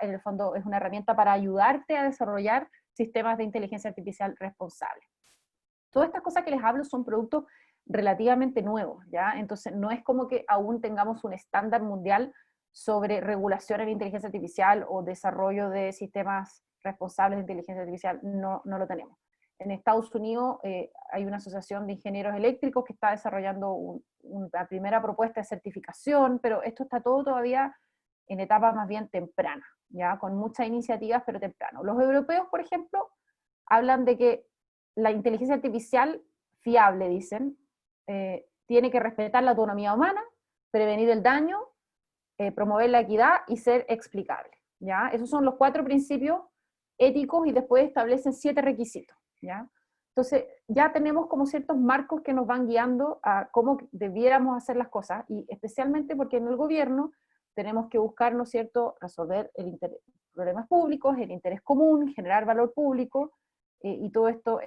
en el fondo es una herramienta para ayudarte a desarrollar sistemas de inteligencia artificial responsables. Todas estas cosas que les hablo son productos relativamente nuevos, ¿ya? Entonces no es como que aún tengamos un estándar mundial sobre regulación en inteligencia artificial o desarrollo de sistemas responsables de inteligencia artificial, no lo tenemos. En Estados Unidos hay una asociación de ingenieros eléctricos que está desarrollando una primera propuesta de certificación, pero esto está todo todavía en etapas más bien tempranas, ¿ya? Con muchas iniciativas, pero temprano. Los europeos, por ejemplo, hablan de que la inteligencia artificial fiable, dicen, tiene que respetar la autonomía humana, prevenir el daño, promover la equidad y ser explicable, ¿ya? Esos son los 4 principios éticos y después establecen 7 requisitos, ¿ya? Entonces, ya tenemos como ciertos marcos que nos van guiando a cómo debiéramos hacer las cosas, y especialmente porque en el gobierno tenemos que buscar, ¿no es cierto?, resolver problemas públicos, el interés común, generar valor público, y todo esto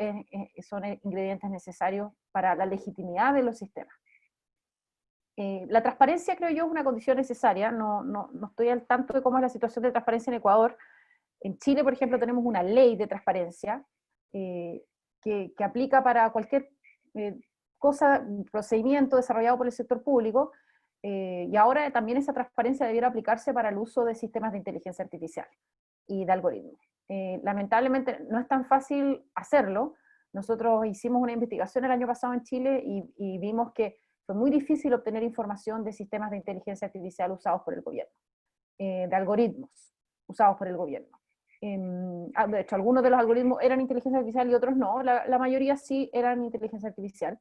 son ingredientes necesarios para la legitimidad de los sistemas. La transparencia, creo yo, es una condición necesaria. No estoy al tanto de cómo es la situación de transparencia en Ecuador. En Chile, por ejemplo, tenemos una ley de transparencia que aplica para cualquier cosa, procedimiento desarrollado por el sector público, y ahora también esa transparencia debiera aplicarse para el uso de sistemas de inteligencia artificial y de algoritmos. Lamentablemente no es tan fácil hacerlo. Nosotros hicimos una investigación el año pasado en Chile y vimos que fue muy difícil obtener información de sistemas de inteligencia artificial usados por el gobierno, de algoritmos usados por el gobierno. De hecho, algunos de los algoritmos eran inteligencia artificial y otros no, la mayoría sí eran inteligencia artificial.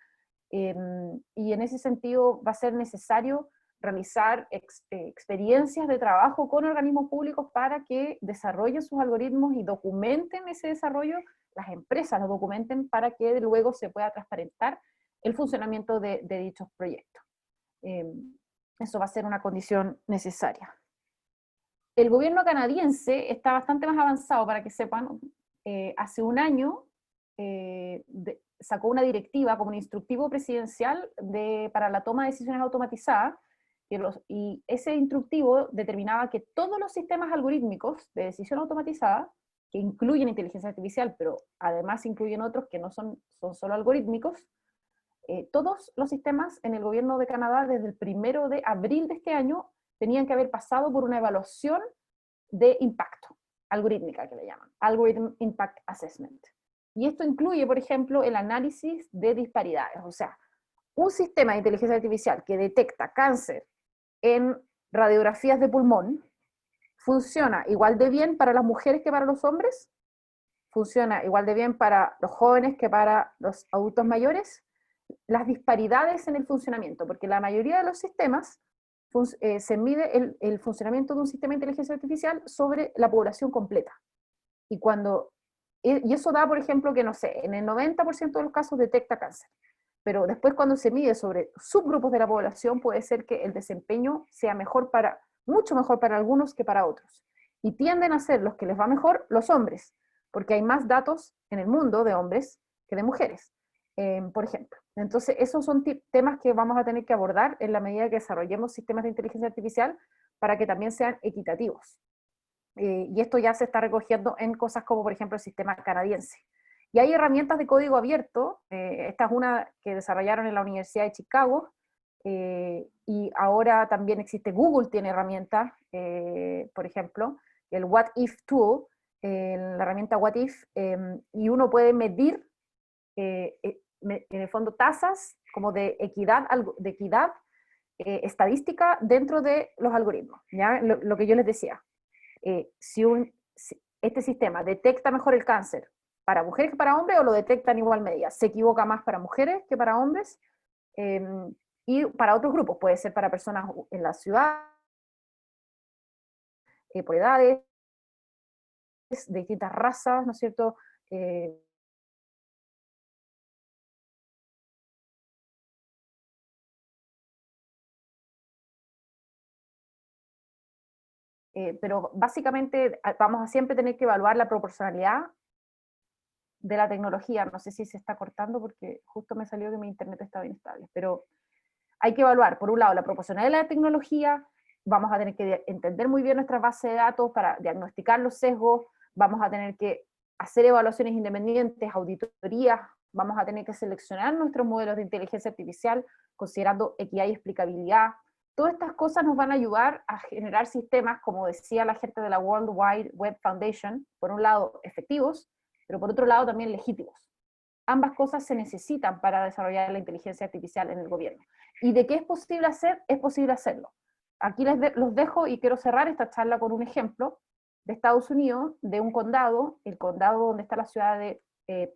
Y en ese sentido va a ser necesario realizar experiencias de trabajo con organismos públicos para que desarrollen sus algoritmos y documenten ese desarrollo, las empresas lo documenten para que luego se pueda transparentar el funcionamiento de dichos proyectos. Eso va a ser una condición necesaria. El gobierno canadiense está bastante más avanzado, para que sepan. Hace un año sacó una directiva como un instructivo presidencial para la toma de decisiones automatizadas, y ese instructivo determinaba que todos los sistemas algorítmicos de decisión automatizada, que incluyen inteligencia artificial, pero además incluyen otros que no son solo algorítmicos, todos los sistemas en el gobierno de Canadá desde el 1 de abril de este año tenían que haber pasado por una evaluación de impacto, algorítmica que le llaman, Algorithm Impact Assessment. Y esto incluye, por ejemplo, el análisis de disparidades, o sea, un sistema de inteligencia artificial que detecta cáncer en radiografías de pulmón, ¿funciona igual de bien para las mujeres que para los hombres? ¿Funciona igual de bien para los jóvenes que para los adultos mayores? Las disparidades en el funcionamiento, porque la mayoría de los sistemas se mide el funcionamiento de un sistema de inteligencia artificial sobre la población completa. Y eso da, por ejemplo, que no sé, en el 90% de los casos detecta cáncer. Pero después cuando se mide sobre subgrupos de la población puede ser que el desempeño sea mucho mejor para algunos que para otros. Y tienden a ser los que les va mejor los hombres, porque hay más datos en el mundo de hombres que de mujeres, por ejemplo. Entonces esos son temas que vamos a tener que abordar en la medida que desarrollemos sistemas de inteligencia artificial para que también sean equitativos. Y esto ya se está recogiendo en cosas como, por ejemplo, el sistema canadiense. Y hay herramientas de código abierto, esta es una que desarrollaron en la Universidad de Chicago, y ahora también existe, Google tiene herramientas, por ejemplo, el What If Tool, la herramienta What If, y uno puede medir, en el fondo, tasas como de equidad estadística dentro de los algoritmos, ¿ya? Lo que yo les decía. Si este sistema detecta mejor el cáncer para mujeres que para hombres, o lo detecta en igual medida, se equivoca más para mujeres que para hombres, y para otros grupos, puede ser para personas en la ciudad, por edades, de distintas razas, ¿no es cierto? Pero básicamente vamos a siempre tener que evaluar la proporcionalidad de la tecnología. No sé si se está cortando porque justo me salió que mi internet estaba inestable, pero hay que evaluar, por un lado, la proporcionalidad de la tecnología, vamos a tener que entender muy bien nuestra base de datos para diagnosticar los sesgos, vamos a tener que hacer evaluaciones independientes, auditorías, vamos a tener que seleccionar nuestros modelos de inteligencia artificial considerando equidad y explicabilidad. Todas estas cosas nos van a ayudar a generar sistemas, como decía la gente de la World Wide Web Foundation, por un lado efectivos, pero por otro lado también legítimos. Ambas cosas se necesitan para desarrollar la inteligencia artificial en el gobierno. ¿Y de qué es posible hacer? Es posible hacerlo. Aquí los dejo y quiero cerrar esta charla con un ejemplo de Estados Unidos, de un condado, el condado donde está la ciudad de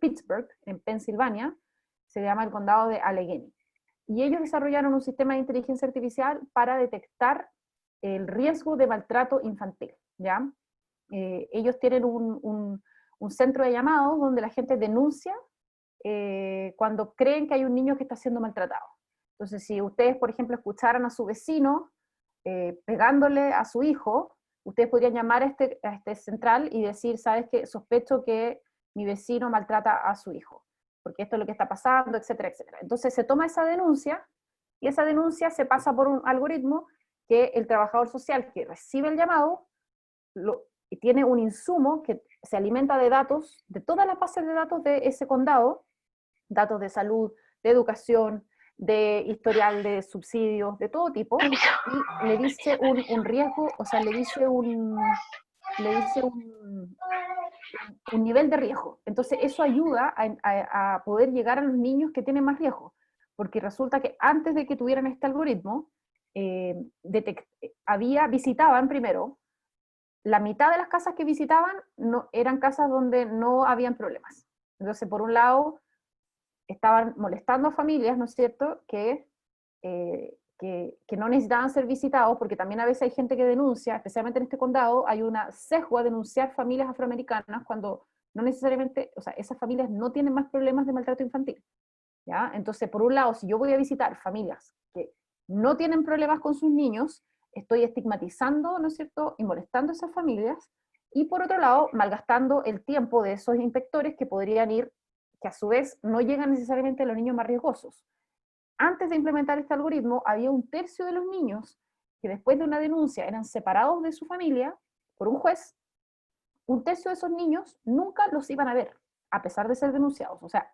Pittsburgh, en Pensilvania, se llama el condado de Allegheny. Y ellos desarrollaron un sistema de inteligencia artificial para detectar el riesgo de maltrato infantil, ¿ya? Ellos tienen un centro de llamados donde la gente denuncia cuando creen que hay un niño que está siendo maltratado. Entonces, si ustedes, por ejemplo, escucharan a su vecino pegándole a su hijo, ustedes podrían llamar a este central y decir, ¿sabes qué? Sospecho que mi vecino maltrata a su hijo, porque esto es lo que está pasando, etcétera, etcétera. Entonces se toma esa denuncia, y esa denuncia se pasa por un algoritmo que el trabajador social que recibe el llamado tiene un insumo que se alimenta de datos, de todas las bases de datos de ese condado, datos de salud, de educación, de historial de subsidios, de todo tipo, y le dice un riesgo, o sea, le dice un nivel de riesgo. Entonces eso ayuda a poder llegar a los niños que tienen más riesgo, porque resulta que antes de que tuvieran este algoritmo, visitaban primero, la mitad de las casas que visitaban eran casas donde no habían problemas. Entonces, por un lado, estaban molestando a familias, ¿no es cierto?, que no necesitaban ser visitados, porque también a veces hay gente que denuncia, especialmente en este condado, hay una sesgo a denunciar familias afroamericanas cuando no necesariamente, o sea, esas familias no tienen más problemas de maltrato infantil, ¿ya? Entonces, por un lado, si yo voy a visitar familias que no tienen problemas con sus niños, estoy estigmatizando, ¿no es cierto?, y molestando a esas familias, y por otro lado, malgastando el tiempo de esos inspectores que podrían ir que a su vez no llegan necesariamente a los niños más riesgosos. Antes de implementar este algoritmo, había un tercio de los niños que después de una denuncia eran separados de su familia por un juez. Un tercio de esos niños nunca los iban a ver, a pesar de ser denunciados. O sea,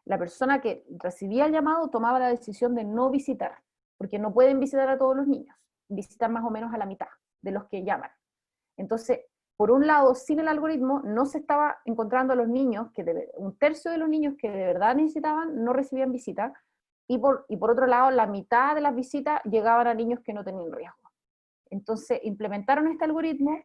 la persona que recibía el llamado tomaba la decisión de no visitar, porque no pueden visitar a todos los niños, visitan más o menos a la mitad de los que llaman. Entonces, por un lado, sin el algoritmo, no se estaba encontrando a los niños, un tercio de los niños que de verdad necesitaban no recibían visita, y por otro lado, la mitad de las visitas llegaban a niños que no tenían riesgo. Entonces, implementaron este algoritmo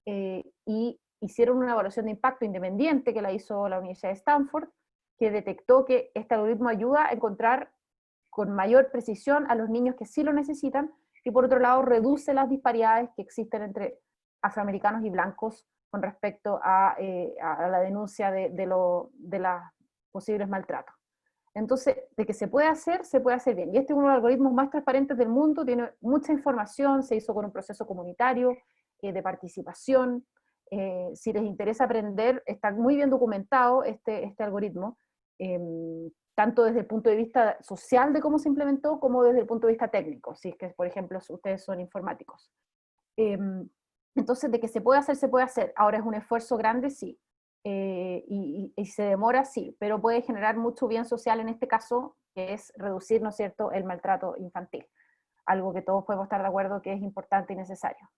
y hicieron una evaluación de impacto independiente que la hizo la Universidad de Stanford, que detectó que este algoritmo ayuda a encontrar con mayor precisión a los niños que sí lo necesitan, y por otro lado reduce las disparidades que existen entre afroamericanos y blancos con respecto a la denuncia de los posibles maltratos. Entonces, de que se puede hacer bien. Y este es uno de los algoritmos más transparentes del mundo, tiene mucha información, se hizo con un proceso comunitario, de participación. Si les interesa aprender, está muy bien documentado este algoritmo, tanto desde el punto de vista social de cómo se implementó, como desde el punto de vista técnico, si es que, por ejemplo, ustedes son informáticos. Entonces, de que se puede hacer. Ahora es un esfuerzo grande, sí. Y se demora, sí, pero puede generar mucho bien social en este caso, que es reducir, ¿no es cierto?, el maltrato infantil. Algo que todos podemos estar de acuerdo que es importante y necesario.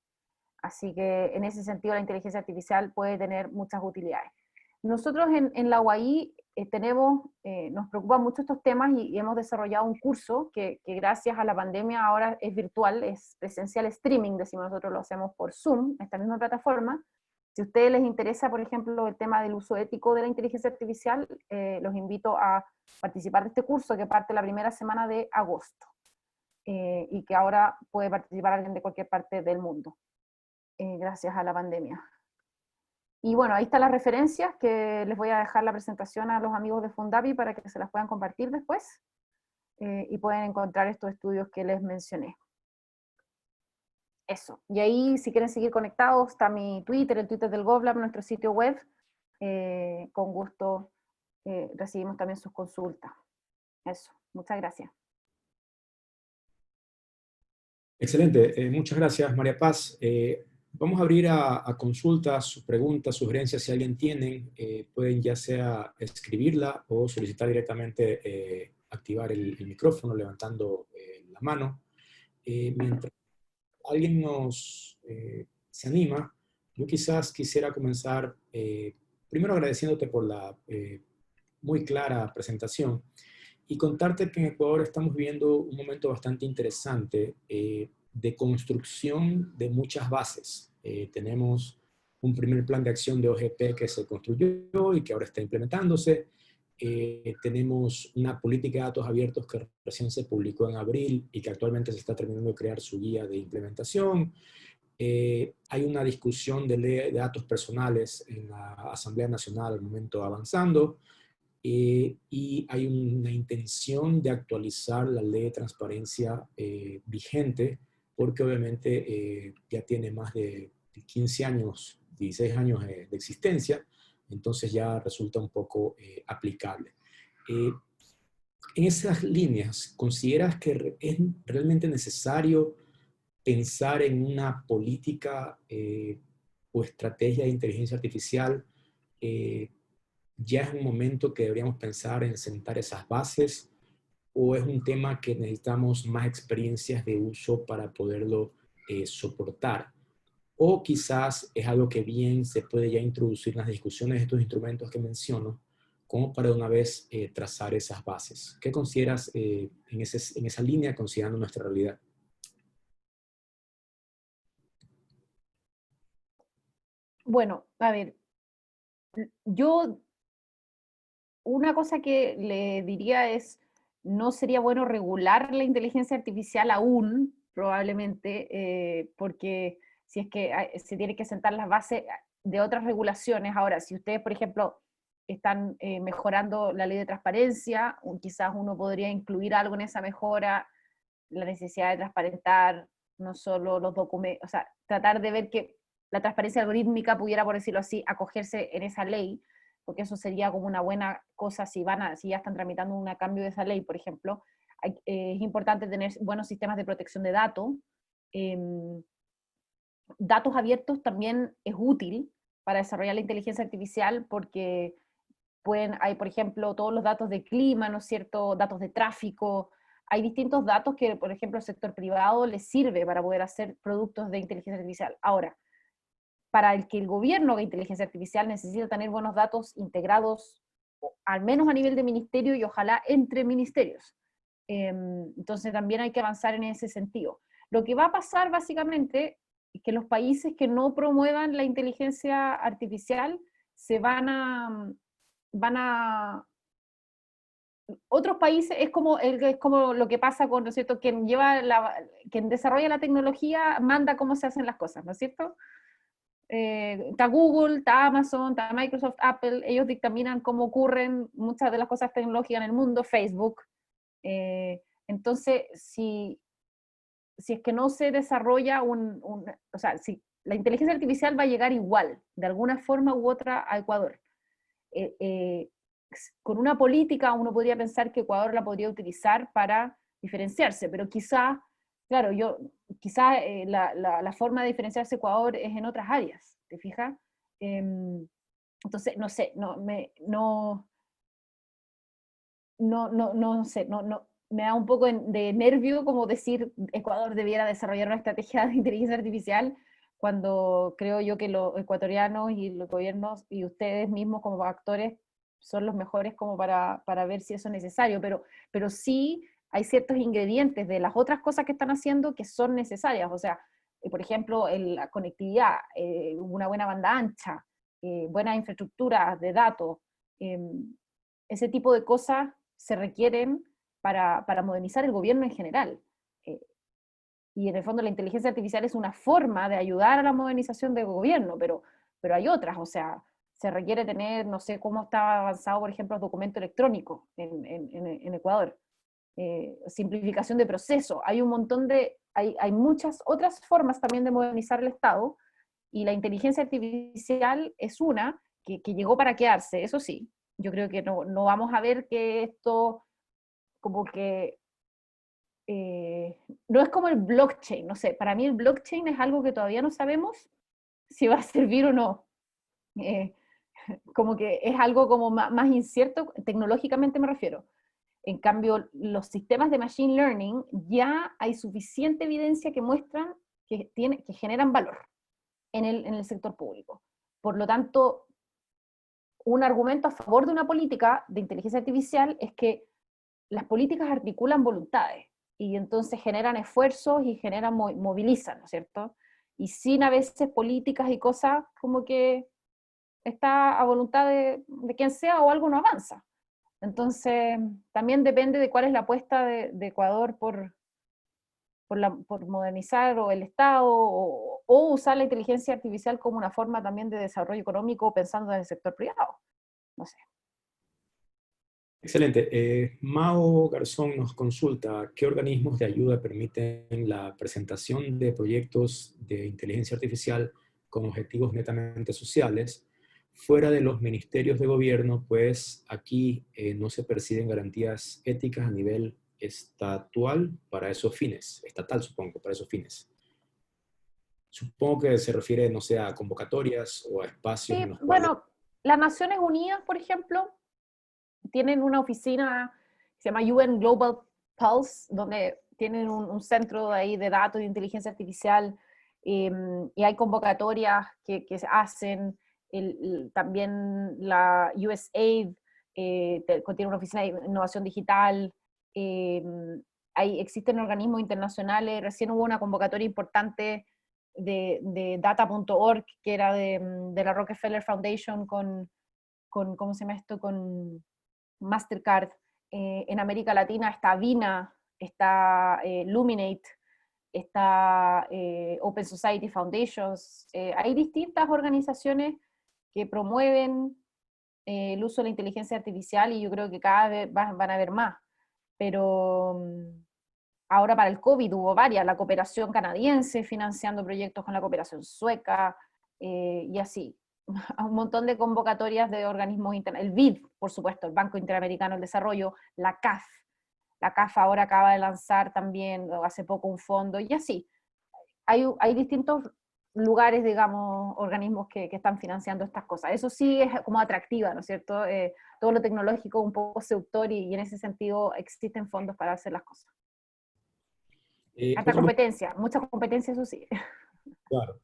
Así que en ese sentido la inteligencia artificial puede tener muchas utilidades. Nosotros en la UAI nos preocupan mucho estos temas y hemos desarrollado un curso que gracias a la pandemia ahora es virtual, es presencial streaming, decimos nosotros, lo hacemos por Zoom, esta misma plataforma. Si a ustedes les interesa, por ejemplo, el tema del uso ético de la inteligencia artificial, los invito a participar de este curso que parte la primera semana de agosto y que ahora puede participar alguien de cualquier parte del mundo, gracias a la pandemia. Y bueno, ahí están las referencias, que les voy a dejar la presentación a los amigos de Fundapi para que se las puedan compartir después, y pueden encontrar estos estudios que les mencioné. Eso. Y ahí, si quieren seguir conectados, está mi Twitter, el Twitter del GovLab, nuestro sitio web. Con gusto recibimos también sus consultas. Eso. Muchas gracias. Excelente. Muchas gracias, María Paz. Vamos a abrir a consultas, sus preguntas, sugerencias, si alguien tiene, pueden ya sea escribirla o solicitar directamente activar el micrófono levantando la mano. Mientras alguien se anima, yo quizás quisiera comenzar primero agradeciéndote por la muy clara presentación y contarte que en Ecuador estamos viviendo un momento bastante interesante de construcción de muchas bases. Tenemos un primer plan de acción de OGP que se construyó y que ahora está implementándose. Tenemos una política de datos abiertos que recién se publicó en abril y que actualmente se está terminando de crear su guía de implementación. Hay una discusión de ley de datos personales en la Asamblea Nacional al momento avanzando. Y hay una intención de actualizar la ley de transparencia vigente, porque obviamente ya tiene más de 15 años, 16 años de existencia, entonces ya resulta un poco aplicable. En esas líneas, ¿consideras que es realmente necesario pensar en una política o estrategia de inteligencia artificial? ¿Ya es un momento que deberíamos pensar en sentar esas bases, o es un tema que necesitamos más experiencias de uso para poderlo soportar? O quizás es algo que bien se puede ya introducir en las discusiones de estos instrumentos que menciono, como para de una vez trazar esas bases. ¿Qué consideras en esa línea, considerando nuestra realidad? Bueno, a ver, yo una cosa que le diría es, no sería bueno regular la inteligencia artificial aún, probablemente, porque si es que se tiene que sentar las bases de otras regulaciones. Ahora, si ustedes, por ejemplo, están mejorando la ley de transparencia, quizás uno podría incluir algo en esa mejora, la necesidad de transparentar no solo los documentos, o sea, tratar de ver que la transparencia algorítmica pudiera, por decirlo así, acogerse en esa ley, porque eso sería como una buena cosa si ya están tramitando un cambio de esa ley, por ejemplo. Es importante tener buenos sistemas de protección de datos. Datos abiertos también es útil para desarrollar la inteligencia artificial porque hay, por ejemplo, todos los datos de clima, ¿no es cierto?, datos de tráfico. Hay distintos datos que, por ejemplo, el sector privado les sirve para poder hacer productos de inteligencia artificial. Ahora, para el que el gobierno haga inteligencia artificial necesita tener buenos datos integrados, al menos a nivel de ministerio y ojalá entre ministerios. Entonces también hay que avanzar en ese sentido. Lo que va a pasar básicamente es que los países que no promuevan la inteligencia artificial van a otros países, es como lo que pasa con, ¿no es cierto?, quien desarrolla la tecnología manda cómo se hacen las cosas, ¿no es cierto? Está Google, está Amazon, está Microsoft, Apple, ellos dictaminan cómo ocurren muchas de las cosas tecnológicas en el mundo, Facebook. Entonces, si es que no se desarrolla o sea, si la inteligencia artificial va a llegar igual, de alguna forma u otra, a Ecuador. Con una política uno podría pensar que Ecuador la podría utilizar para diferenciarse, pero quizá, claro, la forma de diferenciarse Ecuador es en otras áreas, ¿te fijas? Entonces, no sé, no sé, me da un poco de nervio como decir Ecuador debiera desarrollar una estrategia de inteligencia artificial cuando creo yo que los ecuatorianos y los gobiernos y ustedes mismos como actores son los mejores como para ver si eso es necesario, pero sí hay ciertos ingredientes de las otras cosas que están haciendo que son necesarias, o sea, por ejemplo, la conectividad, una buena banda ancha, buenas infraestructuras de datos, ese tipo de cosas se requieren para modernizar el gobierno en general. Y en el fondo la inteligencia artificial es una forma de ayudar a la modernización del gobierno, pero hay otras, o sea, se requiere tener, no sé cómo está avanzado, por ejemplo, el documento electrónico en Ecuador. Simplificación de procesos, hay un montón hay muchas otras formas también de modernizar el Estado, y la inteligencia artificial es una que llegó para quedarse, eso sí. Yo creo que no vamos a ver que esto como que no es como el blockchain, no sé, para mí el blockchain es algo que todavía no sabemos si va a servir o no. Eh, como que es algo como más incierto, tecnológicamente me refiero. En cambio, los sistemas de machine learning ya hay suficiente evidencia que muestran que generan valor en el sector público. Por lo tanto, un argumento a favor de una política de inteligencia artificial es que las políticas articulan voluntades y entonces generan esfuerzos y movilizan, ¿no es cierto? Y sin a veces políticas y cosas como que está a voluntad de quien sea o algo no avanza. Entonces, también depende de cuál es la apuesta de Ecuador por modernizar o el Estado o usar la inteligencia artificial como una forma también de desarrollo económico pensando en el sector privado. No sé. Excelente. Mao Garzón nos consulta, ¿qué organismos de ayuda permiten la presentación de proyectos de inteligencia artificial con objetivos netamente sociales fuera de los ministerios de gobierno? Pues aquí no se perciben garantías éticas a nivel estatal para esos fines, estatal supongo, para esos fines. Supongo que se refiere, no sé, a convocatorias o a espacios en Sí, los cuales... bueno, las Naciones Unidas, por ejemplo, tienen una oficina que se llama UN Global Pulse, donde tienen un centro ahí de datos y inteligencia artificial, y hay convocatorias que se hacen, también la USAID tiene una oficina de innovación digital, eh, existen organismos internacionales, recién hubo una convocatoria importante de data.org, que era de la Rockefeller Foundation ¿cómo se llama esto? Con Mastercard. En América Latina está Vina, está Luminate, está Open Society Foundations. Hay distintas organizaciones que promueven el uso de la inteligencia artificial y yo creo que cada vez van a haber más. Pero ahora para el COVID hubo varias, la cooperación canadiense financiando proyectos con la cooperación sueca y así. a un montón de convocatorias de organismos internacionales. El BID, por supuesto, el Banco Interamericano del Desarrollo, la CAF. La CAF ahora acaba de lanzar también hace poco un fondo, y así. Hay distintos lugares, digamos, organismos que están financiando estas cosas. Eso sí es como atractiva, ¿no es cierto? Todo lo tecnológico un poco seductor y en ese sentido existen fondos para hacer las cosas. Hasta Otra, competencia, mucha competencia, eso sí. claro,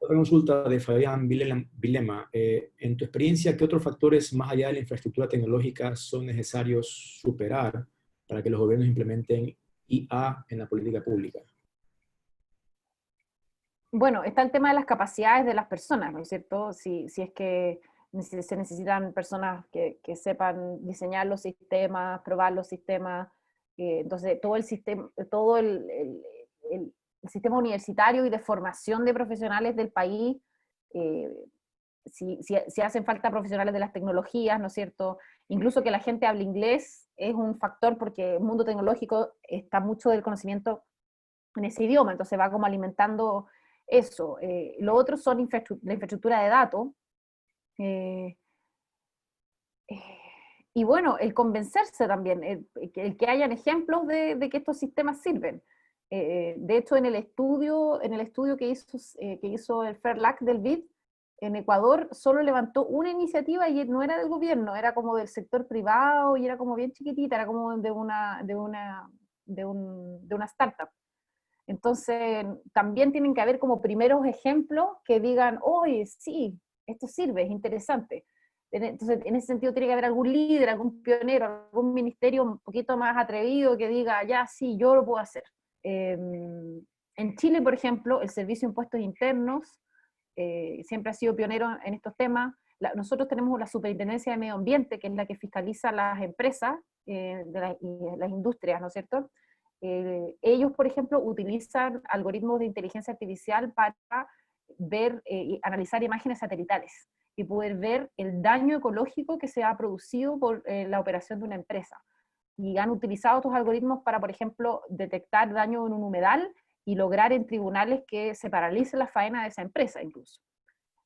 otra consulta de Fabián Vilema. En tu experiencia, ¿qué otros factores más allá de la infraestructura tecnológica son necesarios superar para que los gobiernos implementen IA en la política pública? Bueno, está el tema de las capacidades de las personas, ¿no es cierto? Si es que se necesitan personas que sepan diseñar los sistemas, probar los sistemas, entonces todo el sistema, el sistema universitario y de formación de profesionales del país, eh, si hacen falta profesionales de las tecnologías, ¿no es cierto? Incluso que la gente hable inglés es un factor porque el mundo tecnológico está mucho del conocimiento en ese idioma, entonces va como alimentando eso. Lo otro son la infraestructura de datos. Eh, eh, y bueno, el convencerse también, el que hayan ejemplos de que estos sistemas sirven. De hecho, en el estudio que hizo el FERLAC del BID, en Ecuador solo levantó una iniciativa y no era del gobierno, era como del sector privado y era como bien chiquitita, era como de una startup. Entonces, también tienen que haber como primeros ejemplos que digan, oye, sí, esto sirve, es interesante. Entonces, en ese sentido tiene que haber algún líder, algún pionero, algún ministerio un poquito más atrevido que diga, ya, sí, yo lo puedo hacer. En Chile, por ejemplo, el Servicio de Impuestos Internos siempre ha sido pionero en estos temas. Nosotros tenemos la Superintendencia de Medio Ambiente, que es la que fiscaliza las empresas y las industrias, ¿no es cierto? Ellos, por ejemplo, utilizan algoritmos de inteligencia artificial para ver y analizar imágenes satelitales y poder ver el daño ecológico que se ha producido por la operación de una empresa. Y han utilizado estos algoritmos para, por ejemplo, detectar daño en un humedal y lograr en tribunales que se paralice la faena de esa empresa incluso.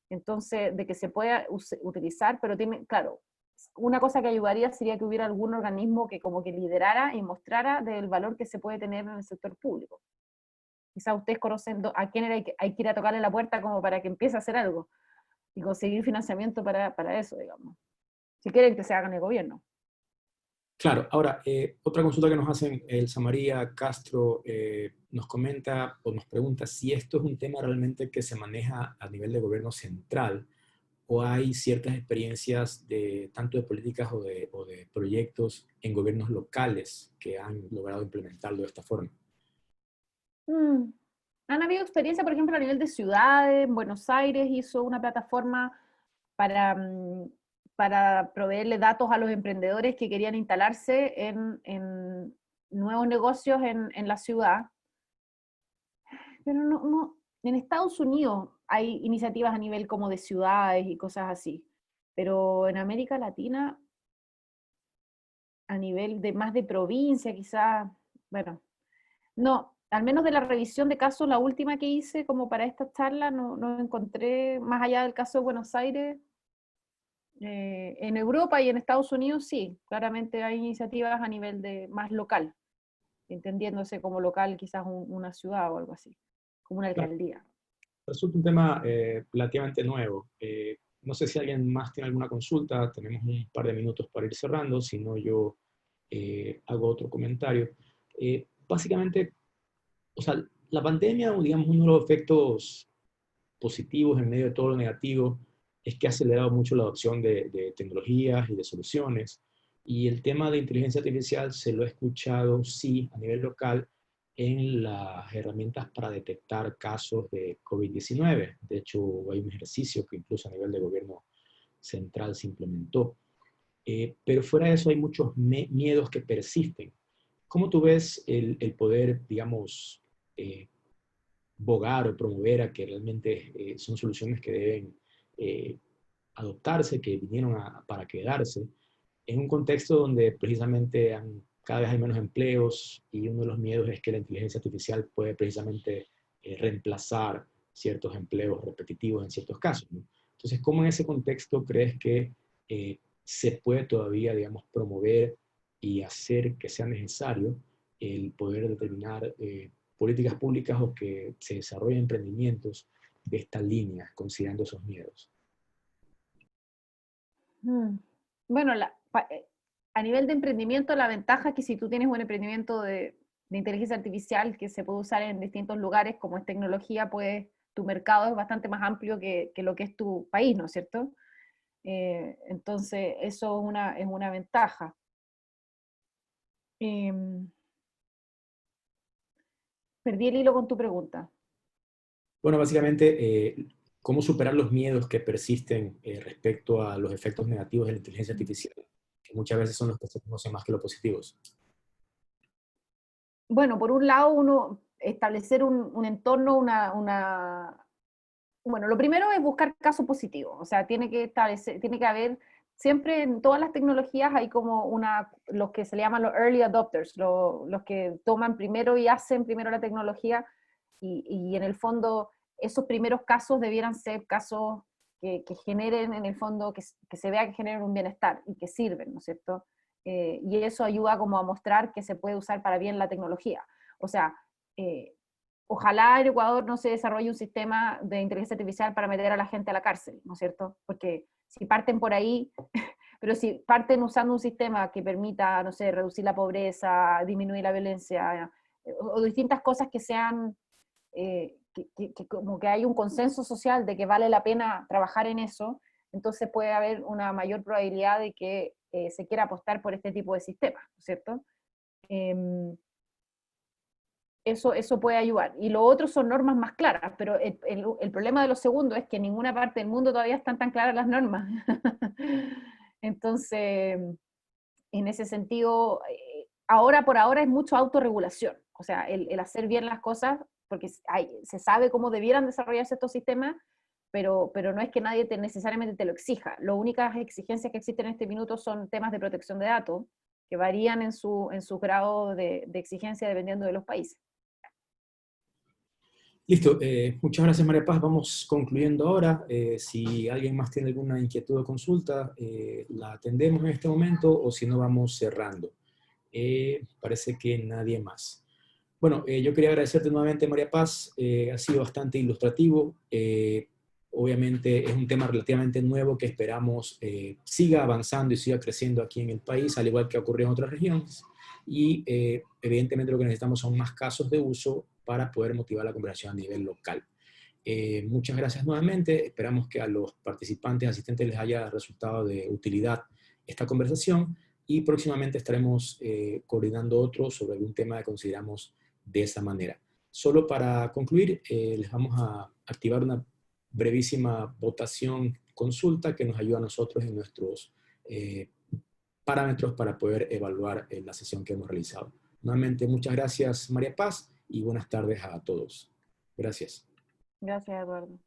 Entonces, de que se pueda utilizar, pero tiene, claro, una cosa que ayudaría sería que hubiera algún organismo que como que liderara y mostrara del valor que se puede tener en el sector público. Quizás ustedes conocen a quién hay que ir a tocarle la puerta como para que empiece a hacer algo y conseguir financiamiento para eso, digamos. Si quieren que se haga en el gobierno. Claro, ahora, otra consulta que nos hacen, Elsa María Castro nos comenta o nos pregunta si esto es un tema realmente que se maneja a nivel de gobierno central o hay ciertas experiencias de tanto de políticas o de proyectos en gobiernos locales que han logrado implementarlo de esta forma. Han habido experiencias, por ejemplo, a nivel de ciudades. Buenos Aires hizo una plataforma para, para proveerle datos a los emprendedores que querían instalarse en nuevos negocios en la ciudad. Pero en Estados Unidos hay iniciativas a nivel como de ciudades y cosas así, pero en América Latina, a nivel de más de provincia quizás, bueno, no, al menos de la revisión de casos, la última que hice como para esta charla, no encontré, más allá del caso de Buenos Aires, en Europa y en Estados Unidos sí, claramente hay iniciativas a nivel de más local, entendiéndose como local quizás una ciudad o algo así, como una Claro, alcaldía. resulta un tema relativamente nuevo. No sé si alguien más tiene alguna consulta, tenemos un par de minutos para ir cerrando, si no yo hago otro comentario. Básicamente, o sea, la pandemia, o digamos, uno de los efectos positivos en medio de todo lo negativo es que ha acelerado mucho la adopción de tecnologías y de soluciones. Y el tema de inteligencia artificial se lo he escuchado, sí, a nivel local, en las herramientas para detectar casos de COVID-19. De hecho, hay un ejercicio que incluso a nivel de gobierno central se implementó. Pero fuera de eso hay muchos miedos que persisten. ¿Cómo tú ves el poder, digamos, bogar o promover a que realmente son soluciones que deben eh, adoptarse, que vinieron para quedarse, en un contexto donde precisamente cada vez hay menos empleos y uno de los miedos es que la inteligencia artificial puede precisamente reemplazar ciertos empleos repetitivos en ciertos casos, ¿no? Entonces, ¿cómo en ese contexto crees que se puede todavía, digamos, promover y hacer que sea necesario el poder determinar políticas públicas o que se desarrollen emprendimientos de esta línea, considerando esos miedos? Mm. Bueno, a nivel de emprendimiento, la ventaja es que si tú tienes un emprendimiento de inteligencia artificial que se puede usar en distintos lugares, como es tecnología, pues tu mercado es bastante más amplio que lo que es tu país, ¿no es cierto? Entonces, eso es una ventaja. Em, Perdí el hilo con tu pregunta. Bueno, básicamente, ¿cómo superar los miedos que persisten respecto a los efectos negativos de la inteligencia artificial? Que muchas veces son los que se conocen más que los positivos. Bueno, por un lado, uno establecer un entorno, bueno, lo primero es buscar casos positivos, o sea, tiene que haber, siempre en todas las tecnologías hay como los que se le llaman los early adopters, los que toman primero y hacen primero la tecnología, y en el fondo esos primeros casos debieran ser casos que generen en el fondo, que se vea que generen un bienestar y que sirven, ¿no es cierto? Y eso ayuda como a mostrar que se puede usar para bien la tecnología. O sea, eh, ojalá en Ecuador no se desarrolle un sistema de inteligencia artificial para meter a la gente a la cárcel, ¿no es cierto? Porque si parten por ahí, pero si parten usando un sistema que permita, no sé, reducir la pobreza, disminuir la violencia, o distintas cosas que sean, que como que hay un consenso social de que vale la pena trabajar en eso, entonces puede haber una mayor probabilidad de que se quiera apostar por este tipo de sistemas, ¿no es cierto? Eso puede ayudar. Y lo otro son normas más claras, pero el problema de lo segundo es que en ninguna parte del mundo todavía están tan claras las normas. Entonces, en ese sentido, ahora por ahora es mucho autorregulación, o sea, el hacer bien las cosas, porque se sabe cómo debieran desarrollarse estos sistemas, pero no es que nadie necesariamente te lo exija. Las únicas exigencias que existen en este minuto son temas de protección de datos, que varían en su grado de exigencia dependiendo de los países. Listo, muchas gracias María Paz. Vamos concluyendo ahora. Si alguien más tiene alguna inquietud o consulta, la atendemos en este momento o si no vamos cerrando. Parece que nadie más. Bueno, yo quería agradecerte nuevamente María Paz. Ha sido bastante ilustrativo. Obviamente es un tema relativamente nuevo que esperamos siga avanzando y siga creciendo aquí en el país, al igual que ocurrió en otras regiones. Y evidentemente lo que necesitamos son más casos de uso para poder motivar la conversación a nivel local. Muchas gracias nuevamente. Esperamos que a los participantes, asistentes les haya resultado de utilidad esta conversación y próximamente estaremos coordinando otros sobre algún tema que consideramos de esa manera. Solo para concluir, les vamos a activar una brevísima votación consulta que nos ayuda a nosotros en nuestros parámetros para poder evaluar la sesión que hemos realizado. Nuevamente, muchas gracias María Paz y buenas tardes a todos. Gracias. Gracias, Eduardo.